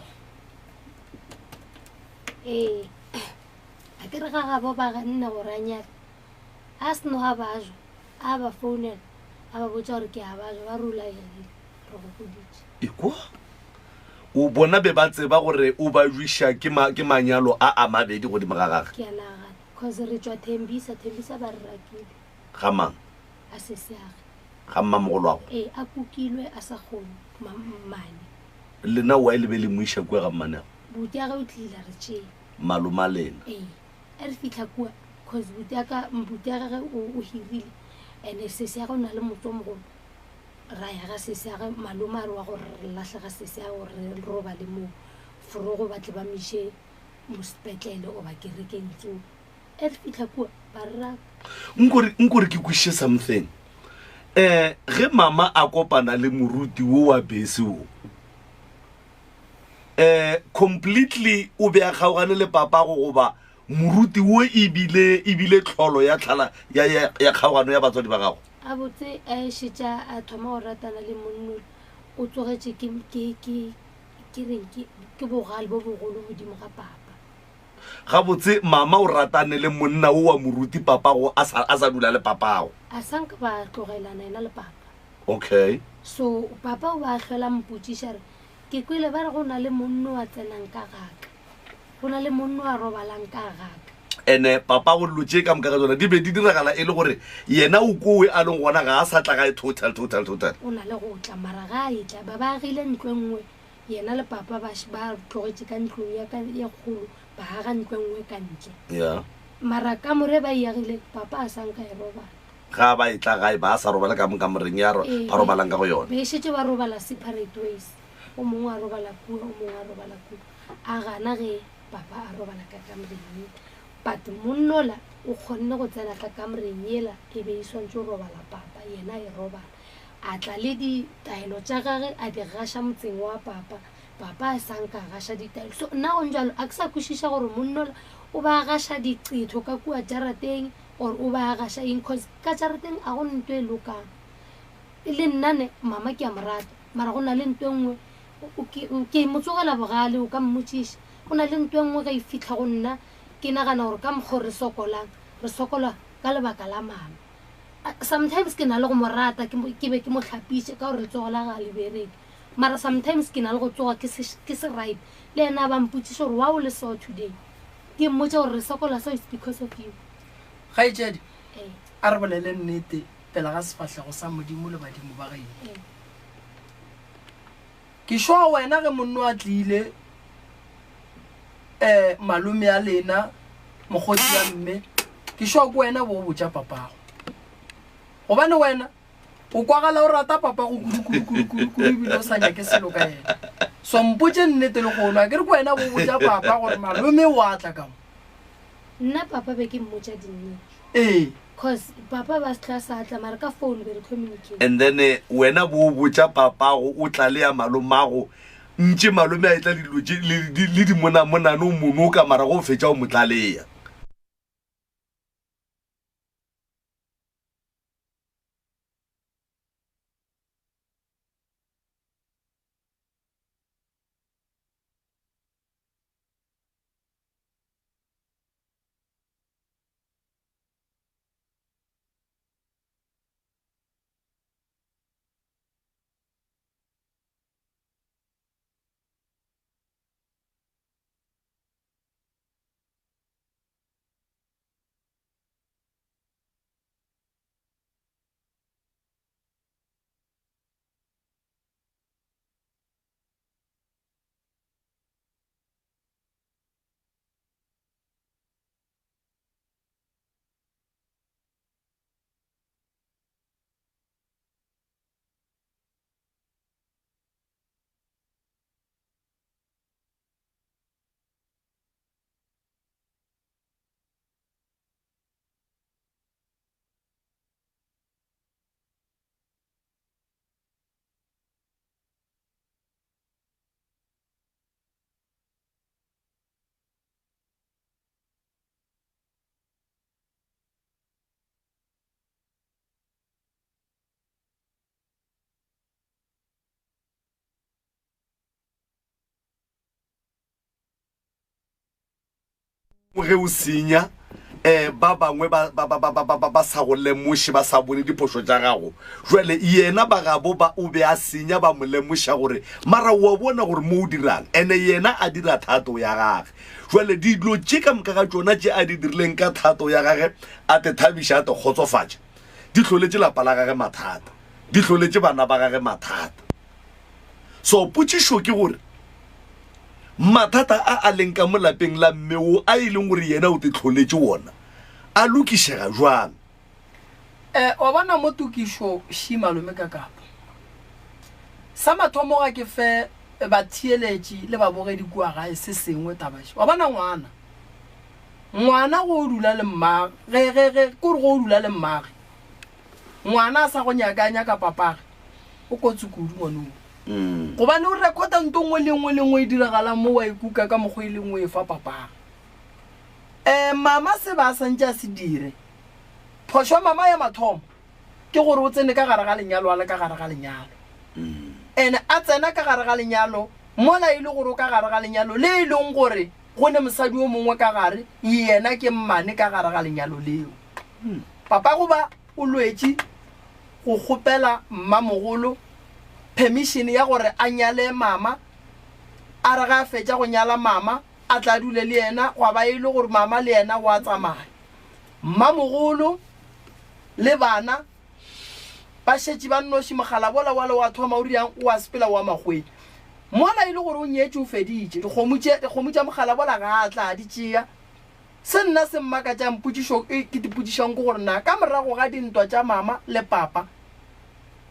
a ke re ga gabo ba ganna gore a nyaka a seno a bajo a ba founela a ba botša gore ke a bajo ba rula ene re go goditše ekwa o bona be ba tseba gore o ba jwiša ke manyalo a mabedi godimo ga gage ke a nagana cause re tswa thembisa ba re rakile ga mang a seseage ga mmamogolo wago a kukilwe a sa kgone mane lena wa e lebe le moiša kua ga mmanego buti ya ge o tlile re tšee maloma lena a re fitlha kua cause buti ya gage o hirile and-e sese ya ge o na le motse o mogolo ra ya ga sese ya ge malome a re wa gore re latlhega sese ya gore re roba le mo forogo batle ba miše mo sepetlele o ba kerekeng tseo a re fitlha kua ba rraka nkore ke kweše something ge mama a kopana le moruti wo wa bese wo completely o be a kgaogane le papago goba moruti wo ebile tlholo ya tlhala ya kgaogano ya batswadi ba gago a botse a šetša a thoma go ratana le monnole o tsogetše ke bogale bo bogolo godimo ga papa gabotse mama o ratane le monna wo wa moruti papago a sa dula le papago a sanka ba tlogelana ena le papa okay so papa o ba tlhola mpotšiša re ke kwele ba re go na le monno wa tsenang ka gaka go na le monno wa robalang ka gaka ene papa go lotše ka moka ga tsona di be di diragala e le gore yena o kowe a leng gona ga a sa tla gae total o na le go tla mara ga a etla ba agile ntlo nngwe yena le papa ba tlogetše ka ntlong ya kgolo ba aga ntlo nngwe ka ntle mara ka more ba iagile papa a sanka e robala ga ba e tla gae ba a sa robala ka moka moreng ya ba robalang ka go yona be šetse ba robala separate ways o mongwe a robala kua o mongwe a robala kua a gana ge papa a robala ka kamoreng but monnola o kgonne go tsena ka kamoreng ela e be e swantse o robala papa yena e robala a tla le ditaelo tša gage a di gaša motseng wa papa a sanka a gaša ditaelo so nna go njalo a ke sa kwešiša gore monnola o ba gaša dicetho ka kua jarateng or o ba gaša eng cause ka jarateng a go nto e lokang e le nnane mama ke a morata mara go na le nto nngwe ke motsogela bogale o ka mmotšiša go na le nto nngwe ga e fitlha go nna ke nagana gore ka mokgo re sokola ka lebaka la mama sometimes ke na le go morata ke be ke mo tlhapiše ka gore letsogo la ga le bereke mara sometimes ke na le go tsoga ke se right le ena ba mputse gore wa o le so today ke mmotse gore re sokola so it's because of you ga itsedi a re bolele nnete pela ga sefatlhego sa modimo le badimo ba gaeno ke sure wena ge monno a tlile malome a lena mogotsi ya mme ke sure ke wena bo botsa papago gobane wena o kwagala o rata papa go kudu ebile o sa nyake selo ka ena so mpotse nnete le go nwa ke re ke wena bo botsa papa gore malome o a tla ka mo nna papa be ke mmotsa dinnete because papa ba se sa tla mara ka phone be re communicate and then wena bo botsa papago o tla le ya malomago ntse malome a itla le di mona no mono ka mara go fetša o motlaleya ge o senya ba bangwe ba sa go lemoše ba sa bone diphoso tša gago jwale yena ba gabo ba o be a senya ba mo lemoša gore mara wa bona gore mo o dirang ene yena a dira thato ya gage jwale dilo tše ka moka ga tšona tše a di dirileng ka thato ya gage a te thabiša a te kgotsofatša di tlholetše lapa la gage mathata di tlholetše bana ba gage mathata so potšišo ke gore mathata a leng ka mo lapeng la mmeo a ileng gore yena o te tlholetše wona a lokišega jwang wa bona mo tukišo shi malome ka kapa sa mathomo ga ke fe bathieletši le babogedi kua gae se sengwe tabaši wa bona ngwana go dula le mmage kore go dula le mmage ngwana a sa go nyakanya ka papage o kotse kudu ngwanong gobane o rekota nto ngwe le ngwe e diragala mo wa ikuka ka mokgwa ile ngwe e fa papa mama se ba santse a se dire phošwa mama ya mathomo ke gore o tsene ka gare ga lenyalo a le ka gare ga lenyalo ene a tsena ka gare ga lenyalo mola ile gore o ka gare ga lenyalo le e leng gore go ne mosadi o mongwe ka gare yena ke mmane ka gare ga lenyalo leo papa go ba o lwetše go kgopela mmamogolo permission ya gore a nyale mama a re ga fetša go nyala mama a tla dule le yena wa ba ile gore mama le yena wa tsamaya mmamogolo le bana ba šetše ba nnoši mogala bola wa le wa thoma o riang o a sepela wa magwedi mola ile gore o nyetše o feditše dikgomo tša mogala bola ga a tla di tšea se nna se mmaka tša mpotšišo ke dipotšišang ke gore na ka morago ga dintwa tša mama le papa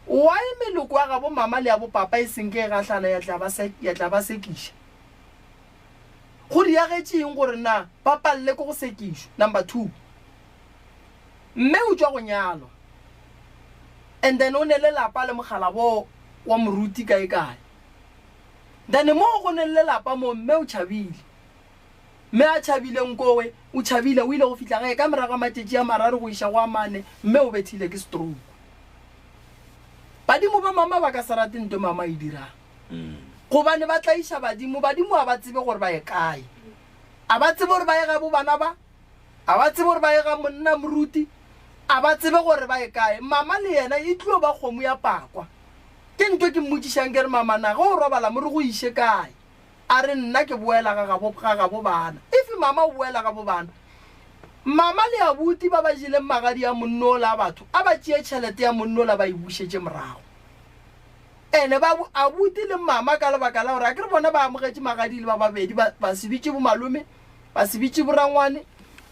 wa meloko wa gabo mama le ya bo papa e seng ke gahlana ya tla ba sekiša go diagetšeng gore na papalle ko go sekišo number 2 mme o tšwa go nyalwa and then o ne le lapa le mogala bo wa moruti kae then mo go ne le lapa mo mme o tšhabile mme a tšhabileng kowe o tšhabile o ile go fitla gae ka morago matšetši a mararo go iša go a mane mme o bethile ke stroke badimo ba mama ba ka se rate nto mama e dirang gobane ba tlaiša badimo a ba tsebe gore ba ye kae a ba tsebe gore ba ye ga bo bana ba a ba tsebe gore ba ye ga monna moruti a ba tsebe gore ba ye kae mama le yena e tlo ba kgomo ya pakwa ke ke ntwe ke mmotsisang ke re mama na go robala mo re go ishe kae a re nna ke boela ga gabo bana if mama o boela ga bo bana mama le abuti ba ba jile magadi ya monno la batho a ba tšee tšhelete ya monno la ba e bušetse morago ene ba abuti le mama ka lebaka la gore a ke re bona ba amogetše magadi le ba babedi ba se bitše bo malome ba se bitše borangwane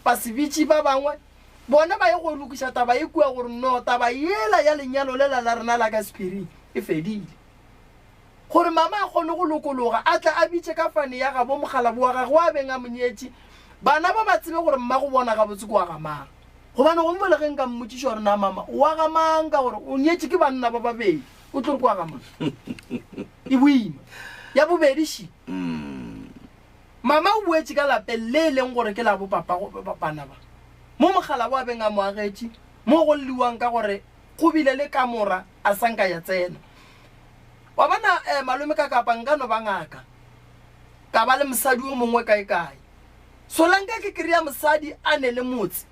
ba se bitše ba bangwe bona ba ye go lokiša taba e kua gore no taba yela ya lenyalo le la rena la ka Sepiri e fedile gore mama a kgone go lokologa a tla a bitše ka fane ya gabo mogala bo wa gagwe wa beng a monyetše bana ba ba tsebe gore mma go bona gabotse ko wa gamang gobane go mbolegeng ka mmotsiša gore na mama wa gamang ka gore o nyetše ke banna ba babedi o tlo re ko wa gamang e boima ya bobedi shi mama o boetse ka lapeng le e leng gore ke la bopapana ba mo mogala bo a beng a moagetše mo go lliwang ka gore go bile le kamora a sanka ya tsena wa bona malome ka kapa nka no ba ngaka ka ba le mosadi o mongwe kae solanka ke kry-a mosadi a ne le motse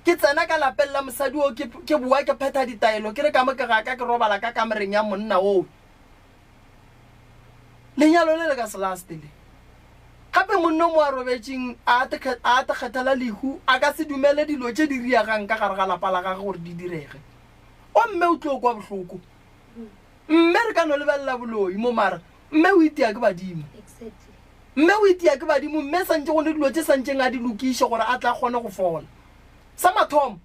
ke tsena ka lapeng la mosadi o ke bua ke pheta ditaelo ke re ka mo ke gaka ke robala ka kamereng ya monna oo lenyalo le ka se lastele gape monna mo a robetseng a te kgethela lehu a ka se dumele dilo tše di riagang ka gare ga lapa la gage gore di direge o mme o tlo kwa bohloko mme re ka no lebelela boloi mo mara mme o itia ke badimo mme o itia ke badimo mme santse go le dilo tše santseng a di lokiše gore a tla kgone go fola sa mathomo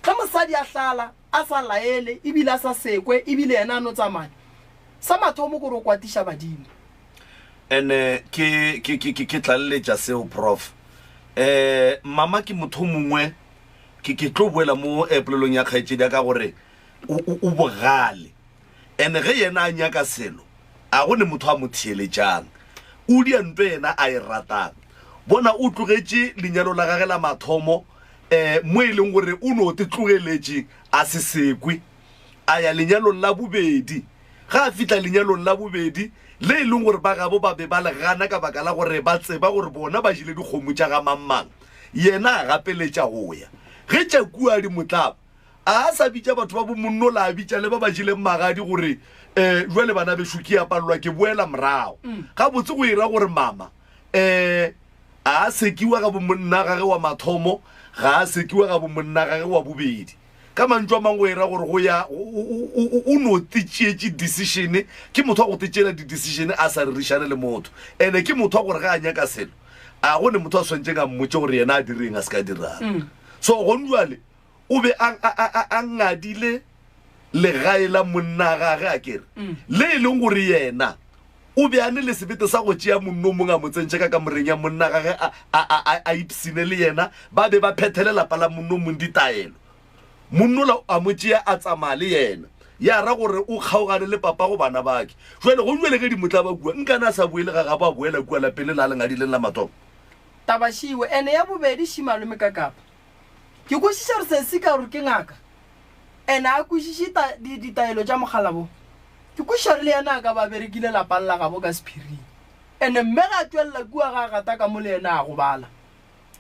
ga mosadi a hlala a sa laele ebile a sa sekwe ebile yena a no tsamaya sa mathomo gore o kwatiša badimo ene ke tlaleletša seo prof mama ke motho mongwe ke tlo boela mo polelong ya kgaetšedi ka gore o bogale ene ge yena a nyaka selo a go ne motho a mo theeletšang o dia ntwe yena a e ratang bona o tlogetše lenyalo la gage la mathomo mo e leng gore o no te tlogeletše a se sekwe a ya lenyalong la bobedi ga a fitla lenyalong la bobedi le e leng gore ba gabo ba be ba le gana ka baka la gore ba tseba gore bona ba jile dikgomo tša ga mammang yena a gapeletša go ya ge tša kua di motlapa a sa bitša batho ba bo monno la bitša le ba ba jileng magadi gore jwale bana besho ke apalelwa ke boela morago ga botse go ira gore mama a sekiwa ga bo monna gage wa mathomo ga a sekiwa ga bo monna gage wa bobedi ka mantšwa mangwe ira gore go ya o no tšeetše decision ke motho wa go tšeela di-decision a sa rerišane le motho ene ke motho wa gore ga a nyaka selo a go ne motho a swantšeng a mmotse gore yena a direng a se ka dirang so gone jale o be a ngadile legae la monna gage a kere le e leng gore yena o be a ne le sebete sa go tšea monno mongwe a motsentšhe ka kamoreng ya monna gage a ipsine le yena ba be ba phethele lapa la monno mong ditaelo monnola a motšea a tsamaya le yena ya ra gore o kgaogane le papa go bana bake jwale go jwele ge dimotla ba kua nkana a sa boele ga ga ba boela kua lapele la lengadileng la mathomo tabašiwe ene ya bobedi šimalome ka kapa ke kwešiša re se ka gore ke ngaka ene a kwešiše ditaelo tša mogala bo ke kwešiša re le yena a ka ba berekile lapang la gabo ka Sephiring ene mme ga a tšwelela kua ga a gata ka mo le yena a go bala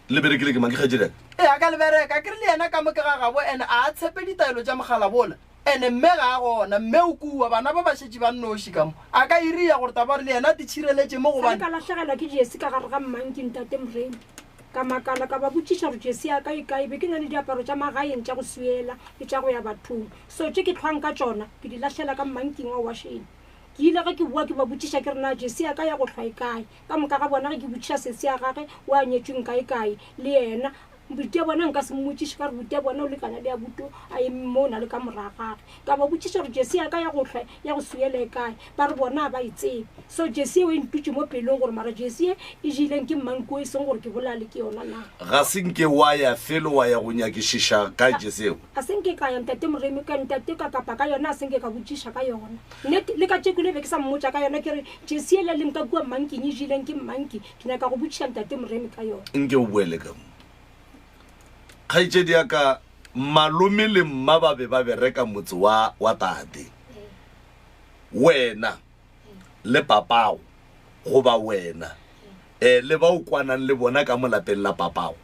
le berekile ke mang ke kgetšedaka a ka lebereka ke re le yena ka mo ke ga gabo ene a tshepe ditaelo tša mogala bola ene mme ga a gona mme o kua bana ba ba šetše ba nnoši ka mo a ka iria gore taba re le yena a ditšhireletše mo gobane ka latlhegelwa ke Jesse ka gare ga mmanke ntate Moremi ka makala ka ba botšiša gore Jesse ya ka e kae be ke na le diaparo tša magaeng tša go suela le tša go ya bathong so tše ke tlhwang ka tšona ke di latlhela ka mmankeng wa washene ke ile ge ke bua ke ba botšiša ke rena Jesse ya ka ya go tlhwa e kae ka moka ga bona ge ke botšiša sese ya gage o a nyetsweng kae le yena buti ya bona nka se mmotšiše ka re buti ya bona o lekana le ya buto a eme mo na le ka moragage ka ba botšiša gore Jesse ya ka ya go tlhwa ya go suele kae ba re bona ba itsebe so Jesse o e ntutše mo pelong gore mara Jesse e jileng ke mmanko e seng gore ke bolale ke yona na ga senke wa ya felo wa ya go nyakešiša ka Jesse a senke ka ya ntate Moremi ka ntate ka kapa ka yona a senke ka botšiša ka yona nnete le ka tšekile be ke sa mmotša ka yona ke re Jesse le leng ka kua mmankeng e jileng ke mmanke ke nyaka go botšiša ntate Moremi ka yona nke o boele ka mo kgaitšedi ya ka malome le mma ba be ba bereka motse wa tate wena le papago goba wena le ba o kwanang le bona ka molapeng la papago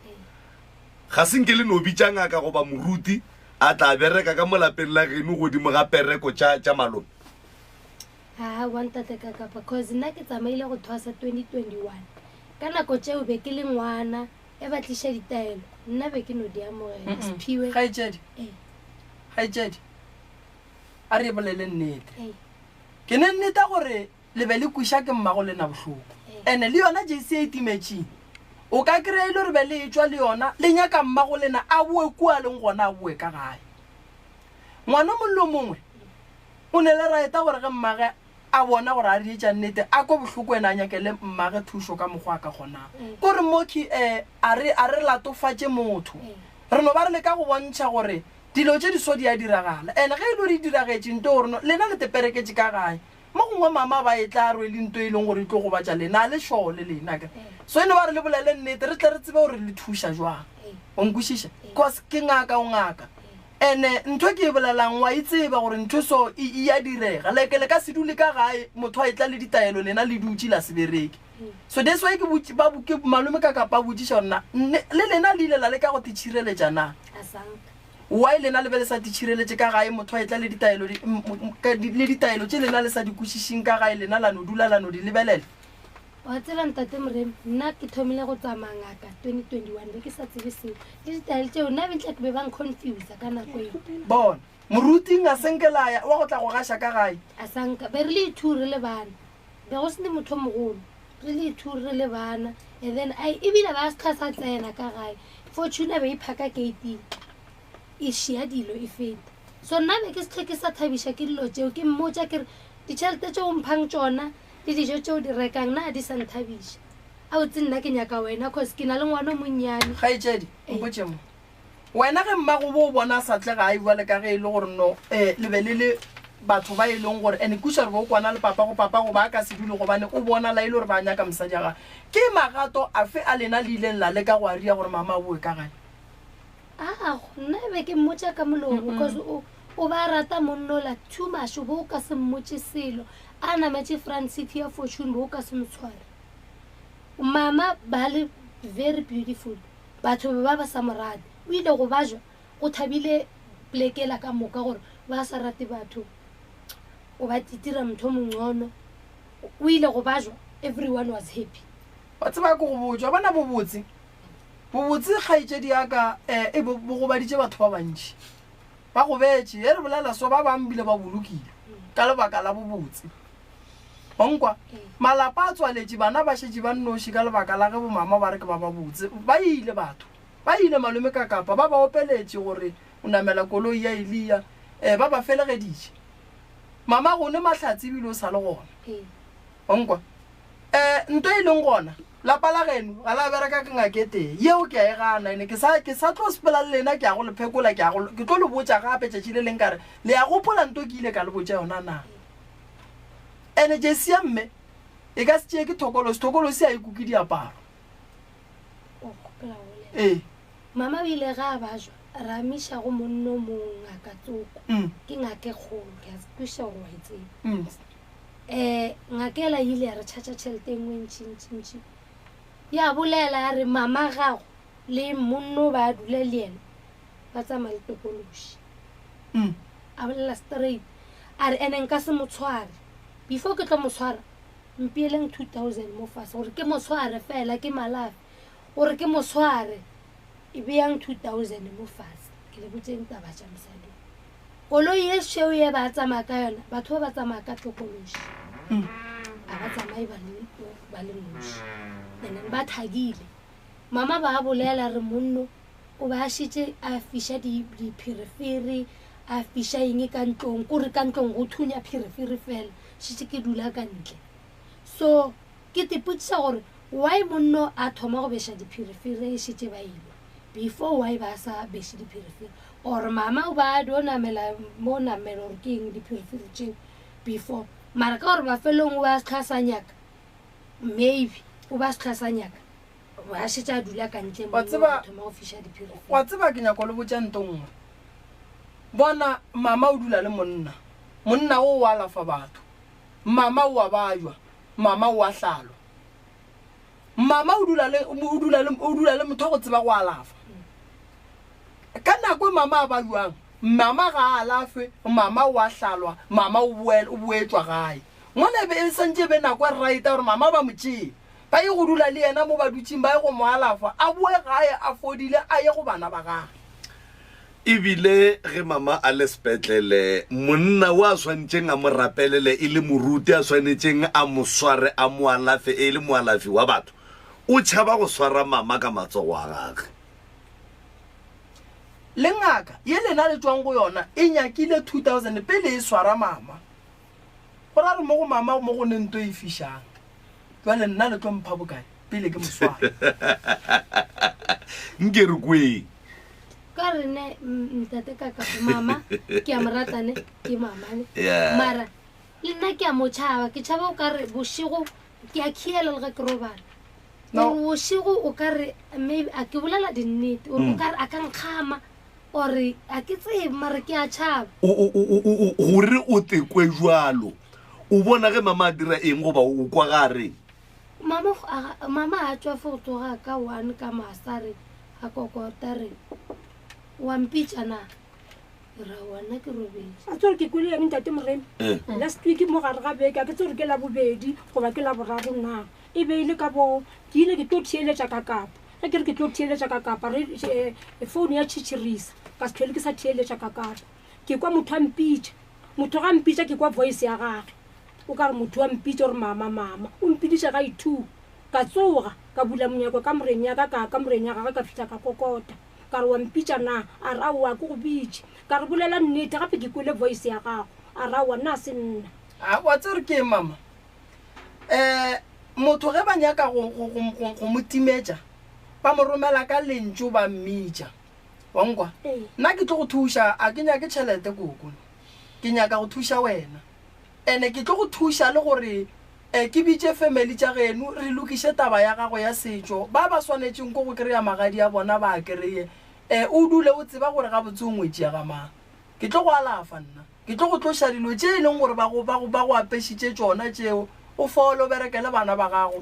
ga senke le no bitša ngaka goba moruti a tla bereka ka molapeng la geno godimo ga pereko tša malome ha wantate ka kapa cause nna ke tsamaile go thosa 2021 ka nako tseo be ke le ngwana e batlisha ditaelo nna be ke no di amogela sephiwe gaetsedi a re bolele nnete ke ne nneta gore le be le kusha ke mmago le na bohloko ene le yona JCA timetsing o ka kry-a ile re be le etswa le yona le nyaka mmago lena a boe kua leng gona a boe ka gae ngwana mollo mongwe o ne le raeta gore ge mmage a bona gore a re etša nnete a ko bohloko ena a nyakele mmage thušo ka mokgwa a ka kgonang kore moki a re latofatše motho re no ba re le ka go bontšha gore dilo tše di so di a diragala ene ge e le di diragetše nto gore lena le tepereketse ka gae mo gongwe mama ba e tla rwe le nto e leng gore e tlo go batša lena a le šole lena ke so ene ba re le bolele nnete re tle re tsebe gore le thuša jwang o nkwešiša cause ke ngaka o ngaka ene ntho ke e bolelang wa itseba gore ntho so e a direga like le ka se dule ka gae motho a etla le ditaelo lena le dutse la se bereke so that's why ke malome ka kapa botsiša rona le lena le ile la le ka go titšhireletša na why lena le be le sa titšhireletše ka gae motho a etla le ditaelo tše lena le sa dikwešišing ka gae lena la no dula la no di lebelele wa tsela ntate moremi nna ke thomile go tsamaya ngaka 2021 be ke sa tsebe seo le ditaelo tšeo nna bentle ke be bang confuse ka nako eo bona moruting a senkelaya wa go tla go gaša ka gae a sanka be re le ithu re le bana be go sene motho mogolo re le ithu re le bana and then ebile ba se tlhasa tsena ka gae fortune be iphaka gating e shia dilo e feta so nna be ke se tlhe ke sa thabiša ke dilo tšeo ke mmotša ke re ditšhelete tšeo mphang tšona le dijo tšeo di rekang na di sa nthabiša a o tse nna ke nyaka wena cause ke na le ngwana monnyane gaetšedi mpotše mo wena ge mmago bo o bona sa tle ga a bua le ka ge e le gore no le be le le batho ba e leng gore ande kuša re bo o kwana le papa go ba a ka se dule gobane o bona la e le gore ba nyaka mosadi ya gae ke magato a fe a lena le ileng la le ka go a ria gore mama a boe ka gae nna be ke mmotša ka molomo because o ba rata monnola too much bo o ka se mmotše selo a nametše francity ya fortune bo o ka se motshware mama ba le very beautiful batho ba sa morate o ile go bajwa go thabile plekela ka moka gore ba sa rate batho o ba titira motho mongcono o ile go bajwa everyone was happy wa tseba ko go botjwa bana bobotse kgaetšedi yaka e bo go baditše batho ba bantši ba go betše e re bolela so ba bang bile ba bolokile ka lebaka la bobotse onkwa malapa a tswaletše bana ba šetše ba nnoši ka lebaka la ge bomama ba re ke ba botse ba ile malome ka kapa ba opeletše gore o namela koloi ya Elia ba ba felegeditše mama gone mahlatse bile o sa le gona onkwa nto e leng gona lapa la geno ga la bereka ke ngakete yeo ke a e gana ene ke sa tlo sepela le lena ke ya go le phekola ke tlo le botša gape tšatši le leng kare le ya gopola nto ke ile ka le botša yona na ene jesi ya mme e ka se tšee ke thokolo se a ikuke diaparo mama o ile ga a bajwa ra miša go monno mo ngaka tsoko ke ngake kgolo ke a sekweša gore wa itsebe ngakela ile ya re tšhatša tšhelete engwe ntšintšintši ya bolela ya re mama gago le monno ba dule le ena ba tsamaya le tokološi a bolela straight a re ene nka se motshware before ke tlo motshwara mpeeleng 2000 mo fase gore ke motshware fela ke malafi gore ke motshware e beyang 2000 mo fase ke le botseng taba tša mosadi koloi e šeo ye ba tsamaya ka yona batho ba tsamaya ka tokološi a ba tsamaye ba le noši and ba thagile mama ba bolela re monno o ba šitše a fiša diphirifiri a fiša eng ka ntlong kore ka ntlong go thunya phirifiri fela šitše ke dula ka ntle so ke tepotšiša gore why monno a thoma go beša diphirifiri e šitše ba ilwe before why ba sa beše diphirifiri or mama o ba do namela mo namela gore ke eng diphirifiri tšeo before mara ka gore mafelong o ba se tlhasanyaka maybe o ba se tlhasanyaka wa šetša a dula ka ntle thoma go fiša diphirifiri wa tseba ke nyako le botša ntongwe bona mama o dula le monna o wa alafa batho mama o a bajwa mama o a hlalwa mama o dula le motho go tseba go alafa ka nako mama a bajwang mama ga a alafe mama o a hlalwa mama o boetswa gae mone be e santse be nako right gore mama ba motšee ba ye go dula le yena mo ba dutsing ba ye go mo alafa a boe gae a fodile a ye go bana ba gage ebile ge mama a le sepetlele monna wa swantšeng a mo rapelele e le moruti a swanetšeng a mo sware a mo alafe e le moalafi wa batho o tšhaba go swara mama ka matsogo a gage le ngaka ye lena le tswang go yona e nyakile 2000 pele e swara mama go ra re mo go mama mo go nento e fišang jwale nna le tlo mpha bokae pele ke moswara nke re kweng ka rene ntate kaka mama ke a moratane ke mamane Yeah. mara le nna ke a motšhaba ke tšhaba o ka re bošego ke a khiela le ga ke robala No. bošego o ka re maybe a ke bolela dinnete o ka re a ka nkgama ore a ke tsebe mara ke a tšhaba gore o tekwe jalo o bona ge mama a dira eng goba o kwa gare mama a tswa fo go tsoga ka 1 ka masare a kokota re wa mpitšana ra wana ke robedi a tsore ke kwele yang ntate moremi last week mo gare ga beke a ke tsore ke la bobedi goba ke la boraro na e beile ka bo ke ile ke tlo thieletša ka kapa ge ke re ke tlo thieletša ka kapa phone ya tšhitšhirisa ka se tlhele ke sa thieletša ka kapa ke kwa motho a mpitša motho ga mpitša ke kwa voice ya gage o ka re motho wa mpitša gore mama o mpiditša ga i2 ka tsoga ka bula monyako ka moreng ya ka moreng ya gage ka fitlha ka kokota ka re wa mpitša na a re aowa ke go bitše ka re bolela nnete gape ke kwele voice ya gago a re aowa nna a se nna wa tsere ke mama motho ge ba nyaka go mo timetša ba mo romela ka lentšu ba mmitša wankwa nna ke tlo go thuša a ke nyake tšhelete koko ke nyaka go thuša wena ene ke tlo go thuša le gore ke bitše family tša geno re lokiše taba ya gago ya setšo ba ba swanetšeng ko go kry-a magadi a bona ba kry-e o dule o tseba gore ga botse o ngwetši ya ga mang ke tlo go alafa nna ke tlo go tloša dilo tše e leng gore ba go apešitše tšona tšeo o folo berekele bana ba gago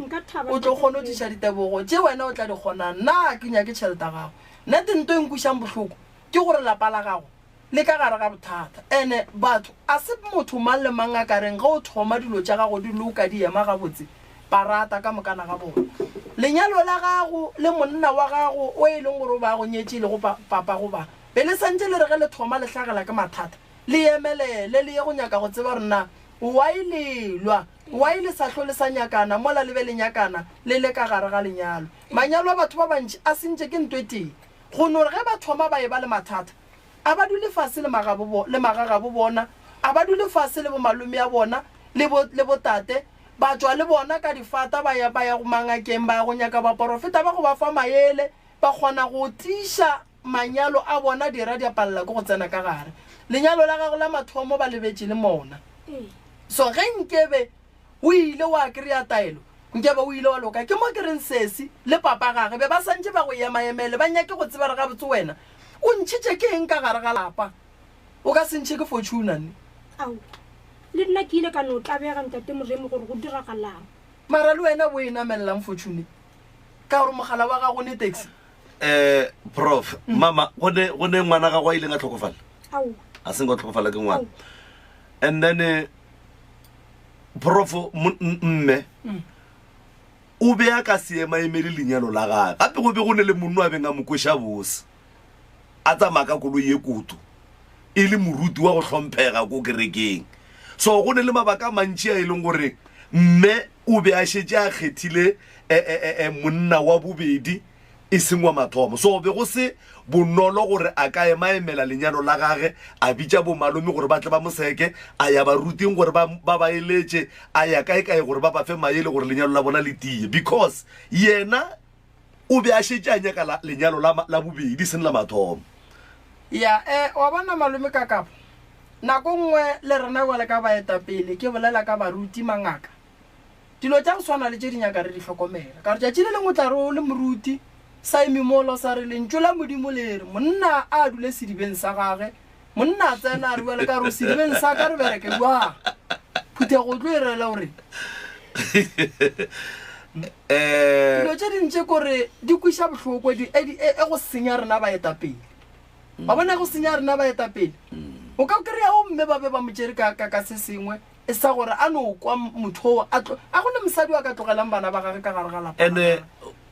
o tlo kgone o diša ditebogo tše wena o tla di kgona nna ke nyake tšhelete ya gago nnete nto e nkušang bohloko ke gore lapa la gago le ka gare ga bothata ene batho a se motho mang le mang a kareng ga o thoma dilo tša gago di loka di ema gabotse parata ka mokana ga bona lenyalo la gago le monna wa gago o e leng gore o ba go nyetše le go papa go ba pele santse le re ge le thoma le hlagela ke mathata le emelele le ye go nyaka go tseba gore na wa ilelwa wa ile sa hlole sa nyakana mola le be le nyakana le ka gare ga lenyalo manyalo a batho ba bantši a sentše ke ntweteng go no re ge ba thoma ba e ba le mathata a ba dule fase le magagabo bona a ba dule fase le bo malome ya bona le botate ba tswa le bona ka difata ba ya go mangakeng ba go nyaka ba porofeta ba go ba fa maele ba kgona go tiša manyalo a bona dira di apalela ko go tsena ka gare lenyalo la gago la mathomo ba lebetše le mona so ge nkebe o ile wa kry-a taelo nkebe o ile wa loka ke mo ke reng sesi le papa gage be ba santse ba go emaemele ba nyake go tseba re gabotse wena o ntšhitše ke eng ka gare ga lapa o ka sentšhe ke fortunane ao le nna ke ile ka no tlabega ntate moremi gore go diragalang mara le wena bo e namelelang fortune ka gore mogala wa gago ne taxi prof mama go ne ngwana ga go a ileng a tlhokofala ao a seng go tlhokofala ke ngwana and then prof mme o be a ka seemaemele lenyalo la gage gape go be go ne le monno a beng a mokoša bose a tsamaya ka koloi ye kutu e le moruti wa go hlomphega ko kerekeng so go ne le mabaka a mantši a e leng gore mme o be a šetse a kgethile monna wa bobedi e seng wa mathomo so be go se bonolo gore a ka emaemela lenyalo la gage a bitša bomalome gore ba tle ba moseke a ya baruting gore ba eletše a ya kae gore ba fe maele gore lenyalo la bona le tie because yena o be a šetse a nyaka lenyalo la bobedi seng la mathomo ya wa bona malome ka kapo nako nngwe le rena wale ka baetapele ke bolela ka baruti mangaka dilo tša go swana le tše dinyaka re di hlokomela ka re tšatši le lengwe tla re o le moruti sa emimolo sa re lentšola modimo le re monna a dule sedibeng sa gage monna a tsena a re wale ka re o sedibeng sa ka re bereke jwa phuthego tlo e rela gore dilo tše dintše kore di kwiša bohloko e go senya rena baetapele ba bona go senya rena baetapele o ka kry-a o mme ba be ba motšere ka se sengwe e sa gore a no kwa motho a go le mosadi wa ka tlogelang bana ba gage ka gare ga lapa ene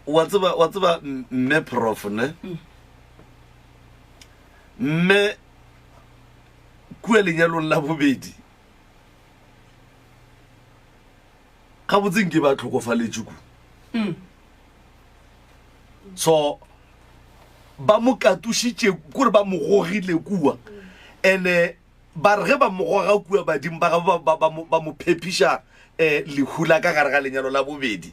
wa tseba mme prof ne mme kua lenyalong la bobedi ga botseng ke ba tlhokofaletše ku so ba mo katušitše kore ba mo gogile kua ene ba re ge ba mo goga kua badimo ba mo phepiša lehula ka gare ga lenyalo la bobedi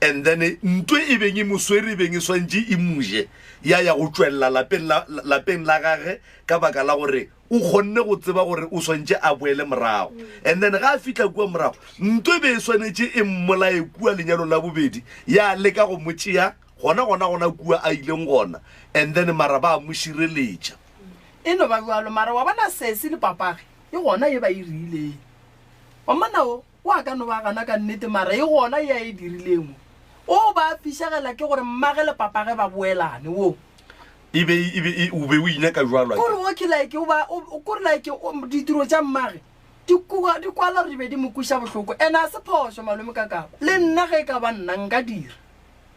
and then ntwe e beng e moswere e beng e swantše e muje ya go tšwelela lapeng la gage ka baka la gore o kgonne go tseba gore o swantše a boele morago and then ga a fitlha kua morago ntwe be e swanetše e mmolae kua lenyalo la bobedi ya leka go motšea gona kua a ileng gona and then mara ba mo šireletša e no ba bjalo mara wa bona sese le papage e gona e ba e rileng wa manao wa ka no ba gana ka nnete mara e gona ya e dirileng o ba fišagela ke gore mmagele papage ba boelane wo o be o ina ka jwalo kore o ke like o kore like ditiro tša mmage di kwala re be di mo kuša bohloko ene a se phoso malome ka kapa le nna ge ka ba nna nka dira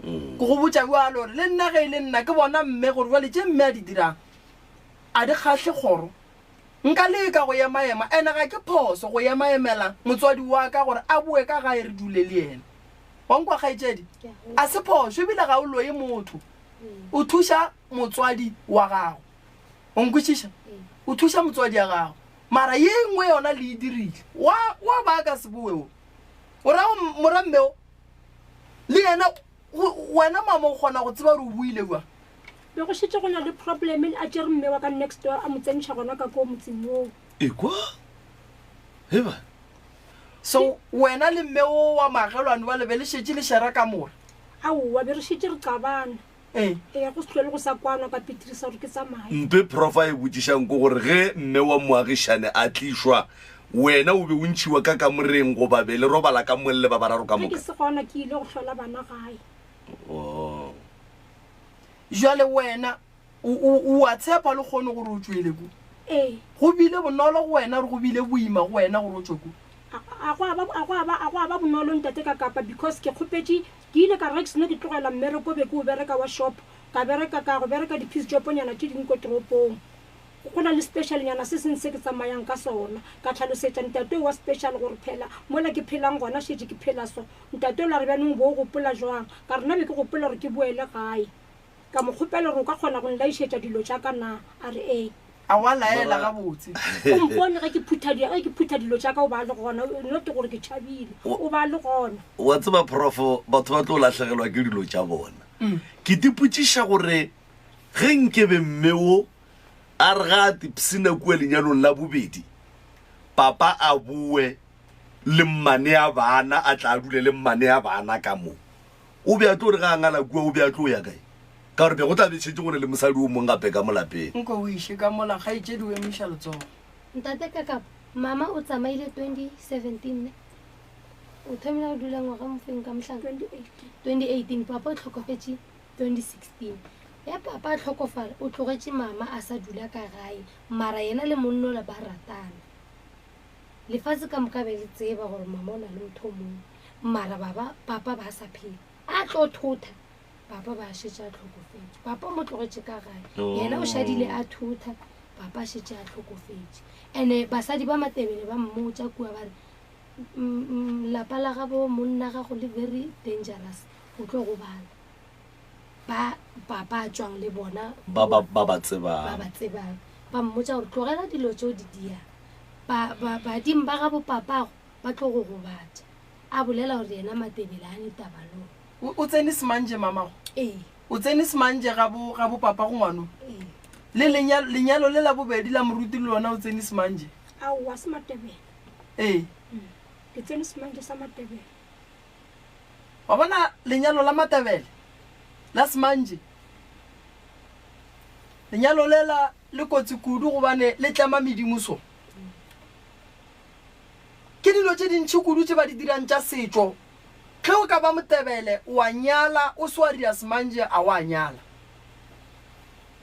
ko go botša bjalo gore le nna ge le nna ke bona mme gore jwale tše mme a di dirang a di kgahle kgoro nka leka go ema ene ga ke phoso go emela motswadi wa ka gore a boe ka gae re dule le ena wankwa kgaetšedi a se phoso ebile ga o loye motho o thuša motswadi wa gago o nkwešiša o thuša motswadi ya gago mara ye nngwe yona le e dirile wa ba ka se boeo mora mmeo le yena wena mama o kgona go tseba gore o buile bua be go šetse go na le problem a tšere mme wa ka next door a mo tsentšha gona ka ko motseng moo ekwa heba so wena le mme o wa magelwane wa lebe le šetse le šera ka more aowa be re šetse re qabana ee go se tlhole go sa kwanwa ka petrisa gore ke tsamaye mpe profa e botsišang ko gore ge mme wa moagišane a tlišwa wena o be o ntšhiwa ka kamoreng go babe le robala ka molle ba bararo ka ke moka se gona ke ile go hlola bana gae jale wena o a tshepa le kgone gore o tswele ku ee go bile bonolo go wena re go bile boima go wena gore o tswe ku a go aba bonolo ntate ka kapa because ke kgopetse ke ile ka rexne ke tlogela mmereko be ke o bereka wa shop ka go bereka di-piece joponyana tše ding ko toropong go na le special nyana se seng se ke tsamayang ka sona ka tlhalosetša ntate wa special gore phela mola ke phelang gona šetse ke phela so ntate o la re bjanong bo o gopola jwang ka rena be ke gopola gore ke boele gae ka mo kgopela gore o ka kgona go nlaišetša dilo tša ka na a re ee a wa laela gabotse ompone ge ke phutha dilo tša ka o ba le gona note gore ke tšhabile o ba le gona wa tseba profo batho ba tlo latlhegelwa ke dilo tša bona ke dipotšiša gore ge nkebe mmeo a re ga tipsina kua lenyalong la bobedi papa a bue le mmane ya bana a tla dule le mmane ya bana ka mo o be a tlo re ga ngala kua o be a tlo ya kae ka gore be go tla betšhetse gore le mosadi o mong gape ka molapeng nko o iše ka mola kgaetšedi o emiša letsogo ntate ka kapa mama o tsamaile 2017 o thomile go dula ngwaga mofeng ka motlhaka 2018 papa o tlhokofetse 2016 ya papa a tlhokofala o tlogetse mama a sa dula ka gae mara yena le monnola ba ratana lefatshe ka moka be le tseba gore mama o na le motho mongwe mara papa ba sa phela a tlo thotha papa ba šetse a tlhokofetse papa mo tlogetse ka gae yena o šadile a thotha papa a šetse a tlhokofetse and-e basadi ba matebele ba mmotsa kua ba re lapa la gabo monna gago le very dangerous o tlo go bala ba papa a tswang le bona ba tsebang ba mmotsa gore tlogela dilo tseo di dia badimo ba gabo papago ba tlo go gobatša a bolela gore yena matebele a ne tabalong o tsene semanje mamago ee o tsene semanje gabo papa go ngwano le lenyalo le la bobedi la moruti le lona o tsene semanje aowa se matebele ee ke tsene semanje sa matebele wa bona lenyalo la matebele la semanje lenyalo lela le kotsi kudu gobane le tlama medimoso ke dilo tše dintšhi kudu tše ba di dirang tša setšo ge o ka ba motebele wa nyala o se wa dira semanje a wa nyala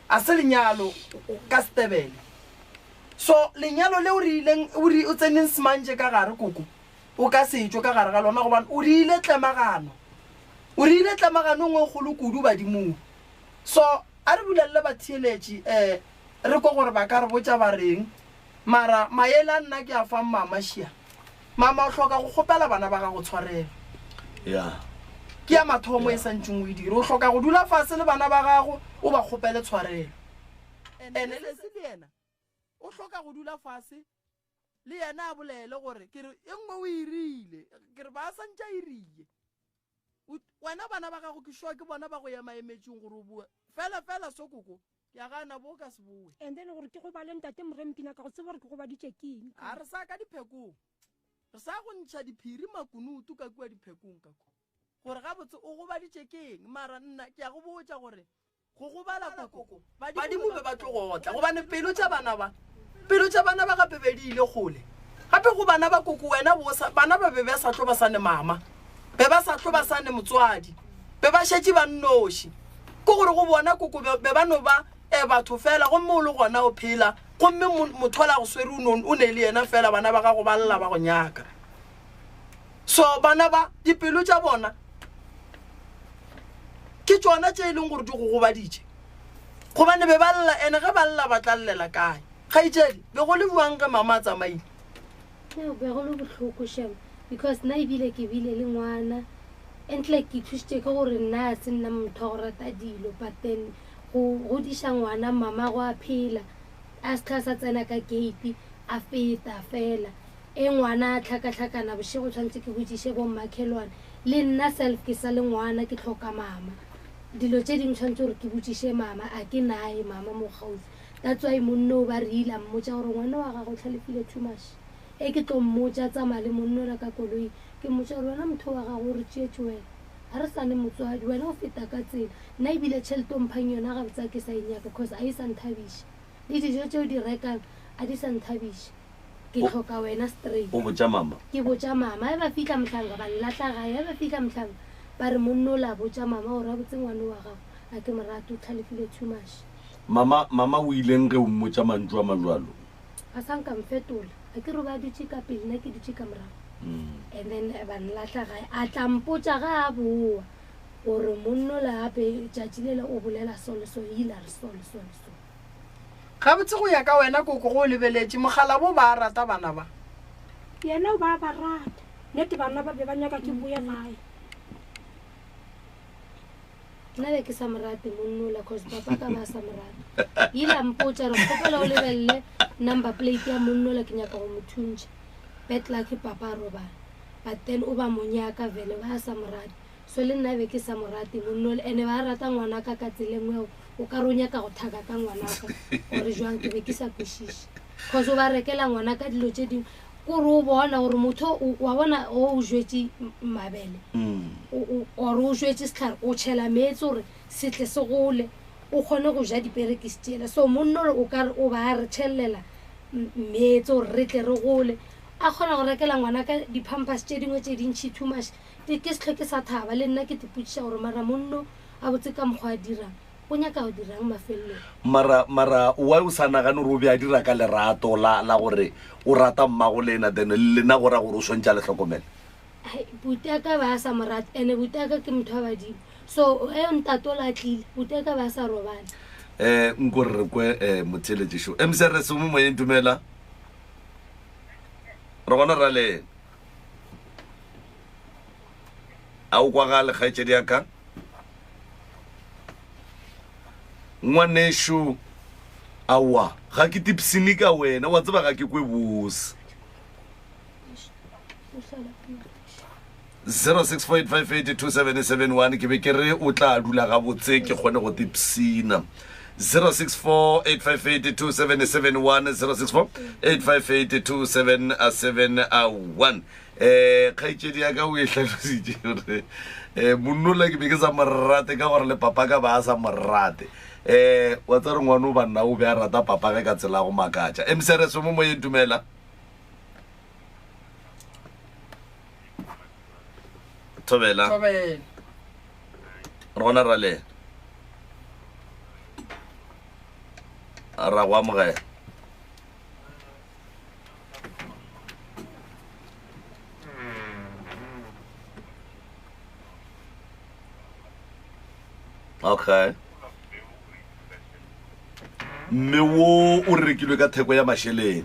a se lenyalo ka setebele so lenyalo le o rile o tseneng semantše ka gare koko o ka setšo ka gare ga lona gobane o rile tlemagano ngwe kgolo kudu badimong so a re bulelele batheeletše re ko gore ba ka re botša ba reng mara maele a nna ke a fang mama šia mama o hloka go kgopela bana ba ga go tshwarela ke ya mathomo e santšeng o e dire o hloka go dula fase le bana ba gago o ba kgopele tshwarelo ene le se le ena o hloka go dula fase le yena a bolele gore ke re e nngwe o irile ke re ba santša irile wena bana ba gago ke šwa ke bona ba go ya maemetseng gore o bua fela sokoko ya gana bo ka se boe and then gore ke go ba le ntate morempina ka go tseba gore ke go ba ditšekeng a re sa ka diphekong re sa go ntšha diphiri makunutu ka kua diphekong kako gore gabotse o go ba ditšekeng mara nna ke ya go botša gore go go bala koko badimo be ba tlo gotla gobane pelo tša bana ba gape be di ile gole gape go bana ba koko wena bana ba be ba sa tlo ba sane mama be ba sa tlo ba sane motswadi be ba šetše ba nnoši ko gore go bona koko be ba no ba batho fela gomme o le gona o phela gomme mothola go swere o ne le yena fela bana ba ga go ba lla ba go nyaka so bana ba dipelo tša bona ke tsona tše e leng gore di go gobaditše gobane be ba lla ene ge ba lla ba tla llela kae kgaitšedi be go le buang ge mama a tsamaile be go le bohloko shame because nna ebile ke bile le ngwana entle ke thusitše ke gore nna a se nna motho go rata dilo but then go diša ngwana mama go a phela a se sa tsena ka gate a feta fela e ngwana a tlhakatlhakana bošego tshwanetse ke botsiše bommakhelwane le nna self ke sa le ngwana ke tlhoka mama dilo tše dingwe tshwanetse gore ke botsiše mama a ke nae mama mo gaufi that's why monno ba re ile mmotša gore ngwana wa gago tlhalefile too much e ke tlo mmotša tsamaya le monno la ka koloi ke mmotša gore wena motho wa gago re tšeetse wena ga re sane motswadi wena o feta ka tsela nna ebile tšhelete omphang yona gabotsa ke sa enyaka because a e sa nthabiše le dijo tšeo di rekang a di sa nthabiše ke tlhoka wena straight o botša mama ke botša mama e ba fitlha motlhanga ba nlatla gae e ba fitlha motlhanga ba re monno o la botša mama gore a botse ngwane wa gago a ke morato o tlhalefile too much mama o ileng ge o mmotša mantšu a malwalo a sanka mfetola a ke re ba dutše ka pele nna ke dutše ka morago and then ba nlatla gae a tla mpotša ga a boa gore monno la gape tšatši lela o bolela sole so ile a re sole gabotse go ya ka wena koko go o lebeletše mogala bo ba rata bana ba yena o ba rata nnete bana ba be ba nyaka ke boya gae nna be ke sa morate monnola cause papa ka ba sa morate ile a mpotša re kgopela o lebelele number plate ya monnola ke nyaka go mo thuntšha betla ke papa a robala but then o ba monyaka vele ba sa morate so le nna be ke sa morate monnola ene ba rata ngwana ka tselengweo o ka ronya ka go thaka ka ngwana ka gore jwang ke be ke sa kwešiše cause o ba rekela ngwana ka dilo tše dingwe kore o bona gore motho wa bona o jwetse mabele or o jwetse setlhare o tšhela meetse gore setle se gole o kgone go ja diperekisi tšela so monnole o kare o ba re tšhelela meetse gore re tle re gole a kgona go rekela ngwana ka dipampas tše dingwe tše dintšhi too much ke setlho ke sa thaba le nna ke tepotšiša gore mara monno a botse ka mokgwa a dirang o nyaka go dirang mafelelong mara wa o sa nagane gore o be a dira ka lerato la gore o rata mmago le ena then lena gore o swantša le tlhokomele buteka ba sa morate ene buteka ke motho wa badimo so e ntato la tlile buteka ba sa robale nko re kwe motheletše šo msrs mo moyeng dumela re gona ra le a o kwa ga lekgaetšedi yaka ngwanešo awa ga ke tipsene ka wena wa tseba ga ke kwe bose 0648582771 ke be ke re o tla dula ga botse ke kgone go tipsina 0648582771 0648582771 kgaitšedi ya ka o e tlhalositše gore monnola ke be ke sa morate ka gore le papa ka ba a sa morate wa tsa re ngwane o banna o be a rata papa ge ka tsela go makatša msrs mo moyeng dumela thobela re gona ra le ra go amogela Okay. Mme wo o rekilwe ka theko ya masheleng.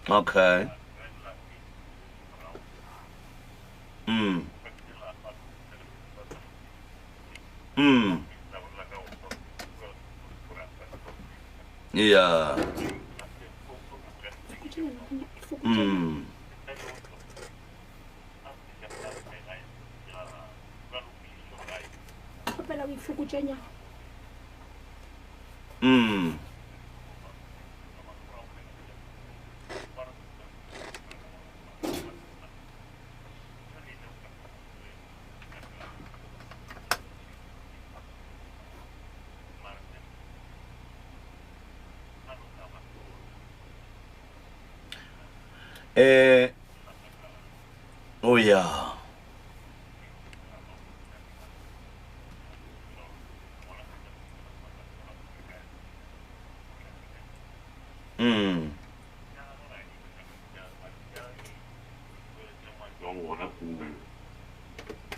Okay. Yeah. Kgopela o ifokotse nya. Oh yeah.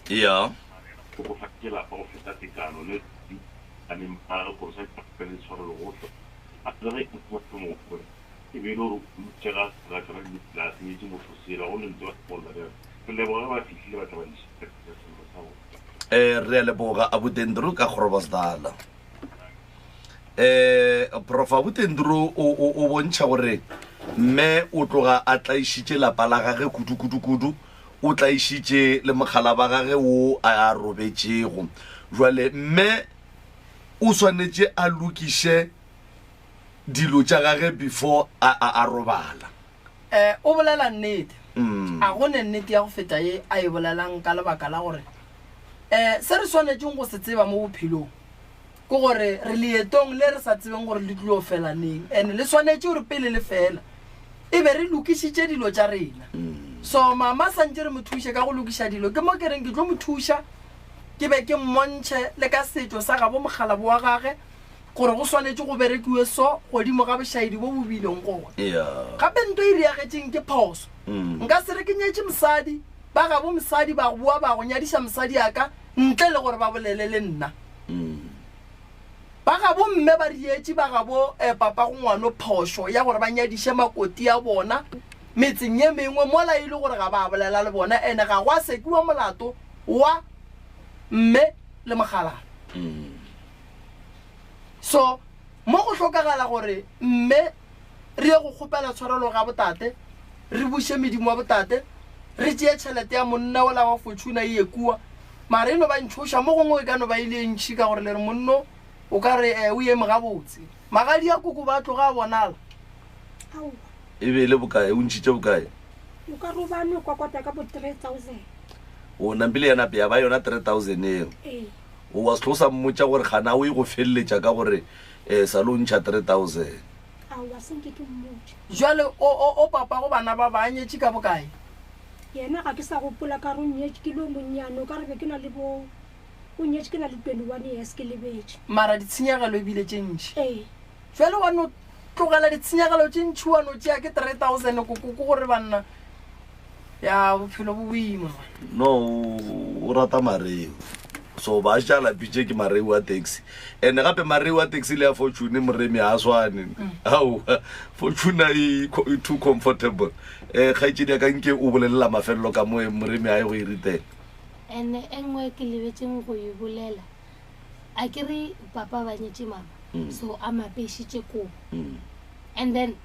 Yeah. Re leboga Abutendru ka Groblersdal. Prof Abutendru o bontšha gore mme o tloga a tlaishitše lapa la gage kudu o tlaishitše le mogala ba gage o a robetšego jwale mme o swanetše a lokiše dilo tša gage before a robala. O bolela nnete a gone nnete ya go feta ye a e bolelang ka lebaka la gore se re swanetšeng go se tseba mo bophelong ke gore re leetong le re sa tsebeng gore le tlilo fela neng and le swanetše gore pele le fela e be re lokišitše dilo tša rena so mama santse re mo thuše ka go lokiša dilo ke mo ke reng ke tlo mo thuša ke be ke mmontšhe le ka setšo sa gabo mogala bo wa gage gore go swanetše go berekiwe so godimo ga bošaedi bo bobileng gone gape nto e reagetšeng ke phoso nka se re ke nyetše mosadi ba gabo mosadi ba go bua ba go nyadiša mosadi aka ntle le gore ba bolele le nna ba gabo mme ba rietše ba gabo papa go ngwano phošo ya gore ba nyadiše makoti ya bona metseng ye mengwe mola e le gore ga ba bolela le bona ene ga go a sekiwa molato wa mme le mogalana so mo go hlokagala gore mme re ye go kgopela tshwarelo ga botate re buše medimo wa botate re tšee tšhelete ya monna ola wa Fortuna e ekua mara eno ba ntšhoša mo gongwe e ka no ba ile ntšhi ka gore le re monno o ka re o eme gabotse magadi ya koko ba tloga a bonala e be le bokae o ntšhitše bokae o ka robane kwakota ka bo 3000 o nampile yana pe ya ba yona 3000 eo o wa se mmotša gore gana o e go feleletša ka gore sa lo ntšha 3000 jwale o papa go bana ba banyetše ka bokae yena ga ke sa gopola ka re o nyetše ke le monnyane o ka re be ke na le bo o nyetše ke na le 21 years ke lebetše mara ditshenyagelo ebile tše ntšhi jwale wa no tlogela ditshenyagelo tše ntšhi wa no tšea ke 3000 koko gore banna ya bophelo bo boima no o rata mareo so ba jala pitše ke mareo a taxi ene gape mareo a taxi le ya Fortune moremi a swane au Fortuna e too comfortable kgaitšedi ya ka nke o bolelela mafelelo ka mo moremi a e go iritela ene engwe ke lebetseng go e bolela a ke re papa ba nyetše mama so a mapešitše kobo and then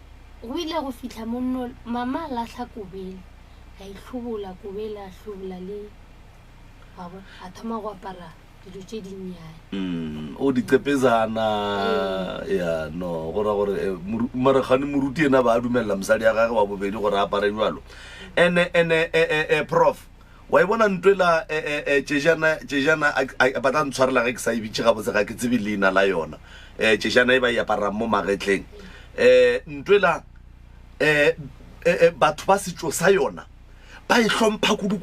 go ile go fitlha monno mama a lahla kobele a ihlobola kobele a hlobola le a thoma go apara dilo tše dinnyane o diqepezana ya no gora gore mara gane moruti ena ba a dumelela mosadi ya gage wa bobedi gore a apare jalo ene prof wa e bona ntwela tšejana ba tla ntshwarela ge ke sa ebitše gabotse ga ke tsebe leina la yona tšejana e ba e aparang mo magetleng ntwela batho ba setšo sa yona ba e hlompha kudu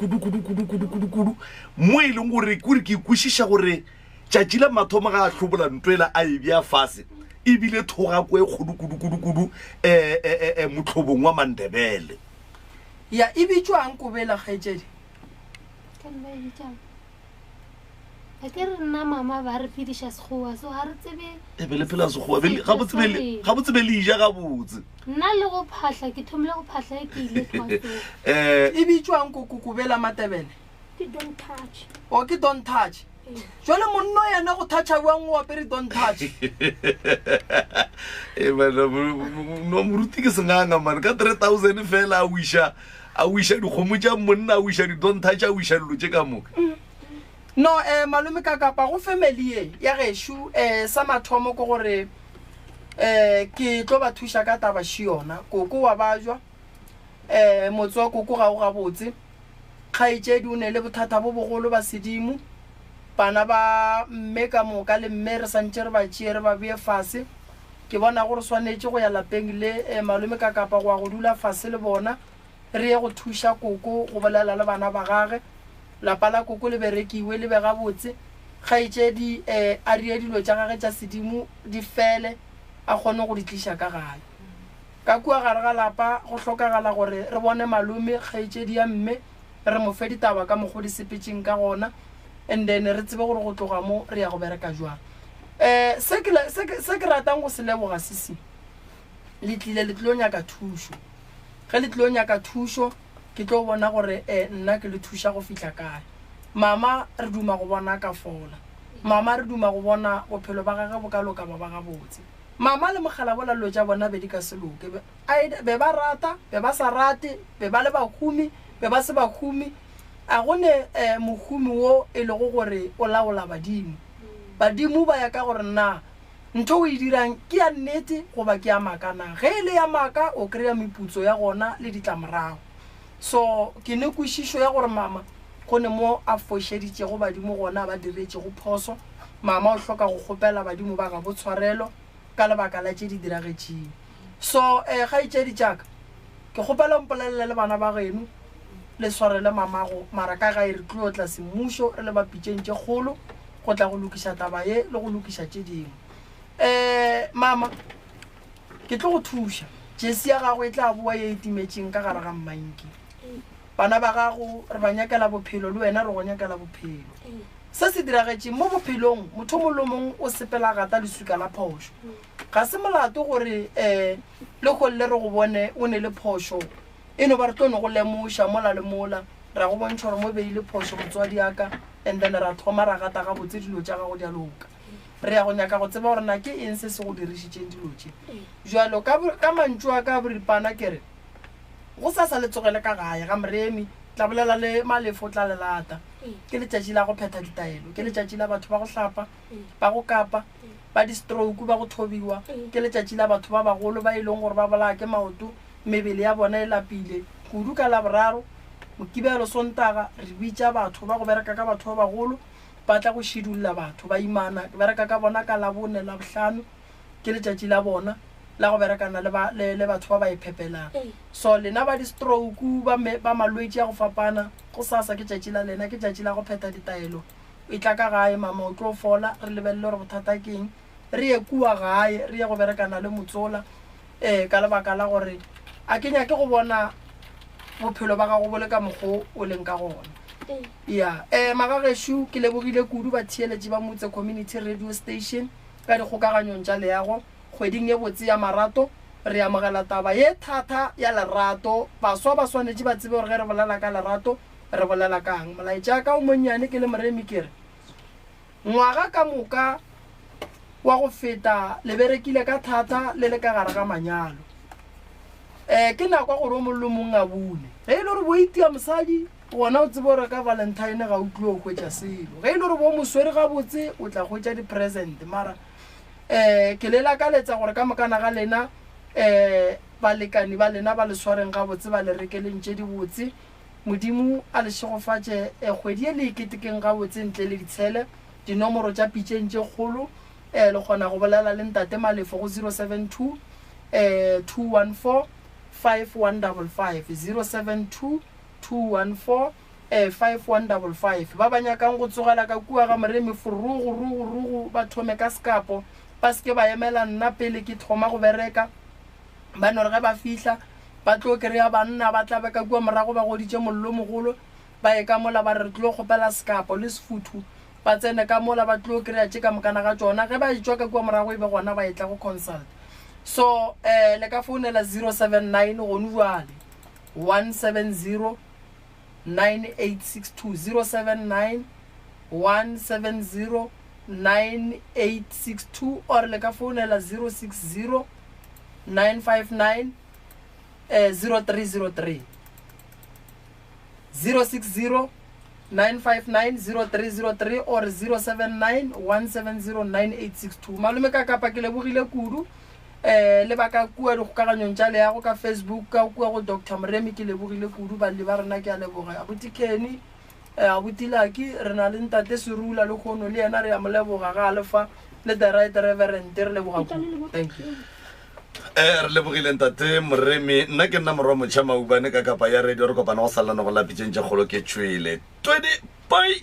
mo e leng gore ke ikwešiša gore tšatši la mathomo ga a hlobola ntwela a e bea fase ebile thoga ko e khudu motlhobong wa Mandebele ya e bitswang Kobela kgaitsedi ka nna e ditjang a ke re nna mama ba re phidisha sekgowa so ha re tsebe ebele phela sekgowa ga botsebe le ija ga botse nna le go phahla ke thomile go phahla ke ile tshwatso e bitswang Kobela Matebele ke don't touch o ke don't touch jole monno yena go toucha bang o apere don't touch bana no moruti ke senganga man ka 3000 fela a wisha dikgomo tša monna a wisha di don't touch a wisha lo tše ka moka no malome ka kapa go family e ya geshu sa mathomo go gore ke tlo ba thusha ka taba shiona koko wa bajwa motswa koko ga o ga botse khaitse di une le bothata bo bogolo ba sedimo bana ba mme ka moka le mme re santse re ba tšere ba bie fase ke bona gore swanetse go ya lapeng le malome ka kapa go go dula fase le bona re ye go thusha koko go bolela le bana ba gage lapa la koko le berekiwe le bega botse khaitse di a rie dilo tša gage tša sedimo di fele a kgone go di tlisha ka gae ka kua gare ga lapa go hlokagala gore re bone malome khaitse di ya mme re mo fe ditaba ka mogodi sepetšeng ka gona and then re tsebe gore go tloga mo re ya go bereka jwang se ke ratang go se leboga sisi le tlile le tlo nyaka thušo ge le tlo nyaka thušo ke tlo bona gore nna ke le thusha go fihla kae mama re duma go bona ka fola mama re duma go bona bophelo ba gage bo ka loka ba ga botse mama le mogala bola lo tša bona be di ka seloke be ba rata be ba sa rate be ba le bakhumi be ba se bakhumi a gone mohumi wo e lego gore o laola badimo ba ya ka gore na ntho o e dirang ke ya nnete goba ke ya maka na ge le ya maka o kry-a meputso ya gona le ditlamorago so ke ne kwešišo ya gore mama go ne mo a fošeditšego badimo gona ba diretšego phoso mama o hloka go kgopela badimo ba ga botshwarelo ka lebaka la tše di diragetšeng so ga itšedi tšaka ke kgopela mpolelele le bana ba geno le swarele mamago mara ka ga e re tlo tla semmušo re le bapitšeng tše kgolo go tla go lokiša taba ye le go lokiša tše dingwe mama ke tlo go thuša jesi ya gago e tla boa ye itimetšeng ka gare ga mmanki bana ba gago re ba nyakela bophelo le wena re go nyakela bophelo se se diragetšeng mo bophelong motho mo lomong o sepela gata lesuka la phošo ga se molato gore le golle re go bone o ne le phošo eno ba re tlo no go lemoša mola le mola ra go bontšha gore mo beile phošo motswadi yaka and then ra thoma ra gata ga botse dilo tša gago di a loka re ya go nyaka go tseba gore na ke eng se se go dirišitšeng dilo tše jalo ka mantšu a ka boripana kere go sa sa le tsogele ka gae ga moremi tla bolela le malefo tla le lata ke letšatši la go phetha ditaelo ke letšatši la batho ba go hlapa ba go kapa ba di-stroke ba go thobiwa ke letšatši la batho ba bagolo ba e leng gore ba bolaya ke maoto mebele ya bona e lapile kudu ka laboraro mokibelo sontaga re bitša batho ba go bereka ka batho ba bagolo ba tla go šidulla batho ba imana ke bereka ka bona ka labone la bohlano ke letšatši la bona la go berekana le batho ba ba iphepelang so lena ba di-stroke ba malwetši a go fapana go sasa ke tšatši la lena ke tšatši la go phetha ditaelo e tla ka gae mama o tlo fola re lebelele gore bothata keng re ye kua gae re ye go berekana le motsola ka lebaka la gore a ke nyake go bona bophelo ba gago bo le ka mokgwa o leng ka gona ya magagešo ke lebogile kudu ba theeletše ba motse community radio station ka dikgokaganyong tša leago kgweding e botse ya marato re amogela taba ye thata ya lerato baswa ba swanetše ba tsebe gore ge re bolela ka lerato re bolela kang molaetša ka o monnyane ke le moremi kere ngwaga ka moka wa go feta le berekile ka thata le le ka gare ga manyalo ke nakwa gore o mollo mong a bune ge e le gore boitia mosadi gona o tsebe gore ka valentine ga o tlile go hwetša selo ge e le gore bo moswere ga botse o tla hwetša di-present mara ke le lakaletsa gore ka mokana ga lena balekani ba lena ba le swareng ga botse ba le rekelentše di botse modimo a le šegofatše kgwedi e le iketekeng ga botse ntle le ditshele dinomoro tša pitšeng tše kgolo le kgona go bolela le ntate malefo go 072 214 5155 072 214 5155 ba ba nyakang go tsogela ka kua ga moremi furugu ba thome ka skapo ba seke ba emela nna pele ke thoma go bereka ba no re ge ba fihla ba tlo kry-a banna ba tla ba ka kua morago ba goditše mollo mogolo ba e ka mola ba re tlo kgopela sekapo le sefuthu ba tsene ka mola ba tlo kry-a tše ka mokana ga tsona ge ba etswa ka kua morago e be gona ba etla go consult so le ka founela 079 gone jale 170 9862 079 170 9862 or le ka founela 060 959 0303 060 959 0303 or 079 170 9862 malome ka kapa ke lebogile kudu le ba ka kua dikgokaganyong tša le yago ka Facebook ka kua go Dr. Mremi ke lebogile kudu ba le ba rena ke a leboga abuti Kenny abuti Lucky re na le ntate Serula le khono le yena re ya mo leboga ga lefa le the right reverend re leboga thank you re lebogile ntate Mremi nna ke nna morwa motšha maubane ka kapa ya radio re kopana go salana go lapitšeng tša kgolo ke tšwele 20 bye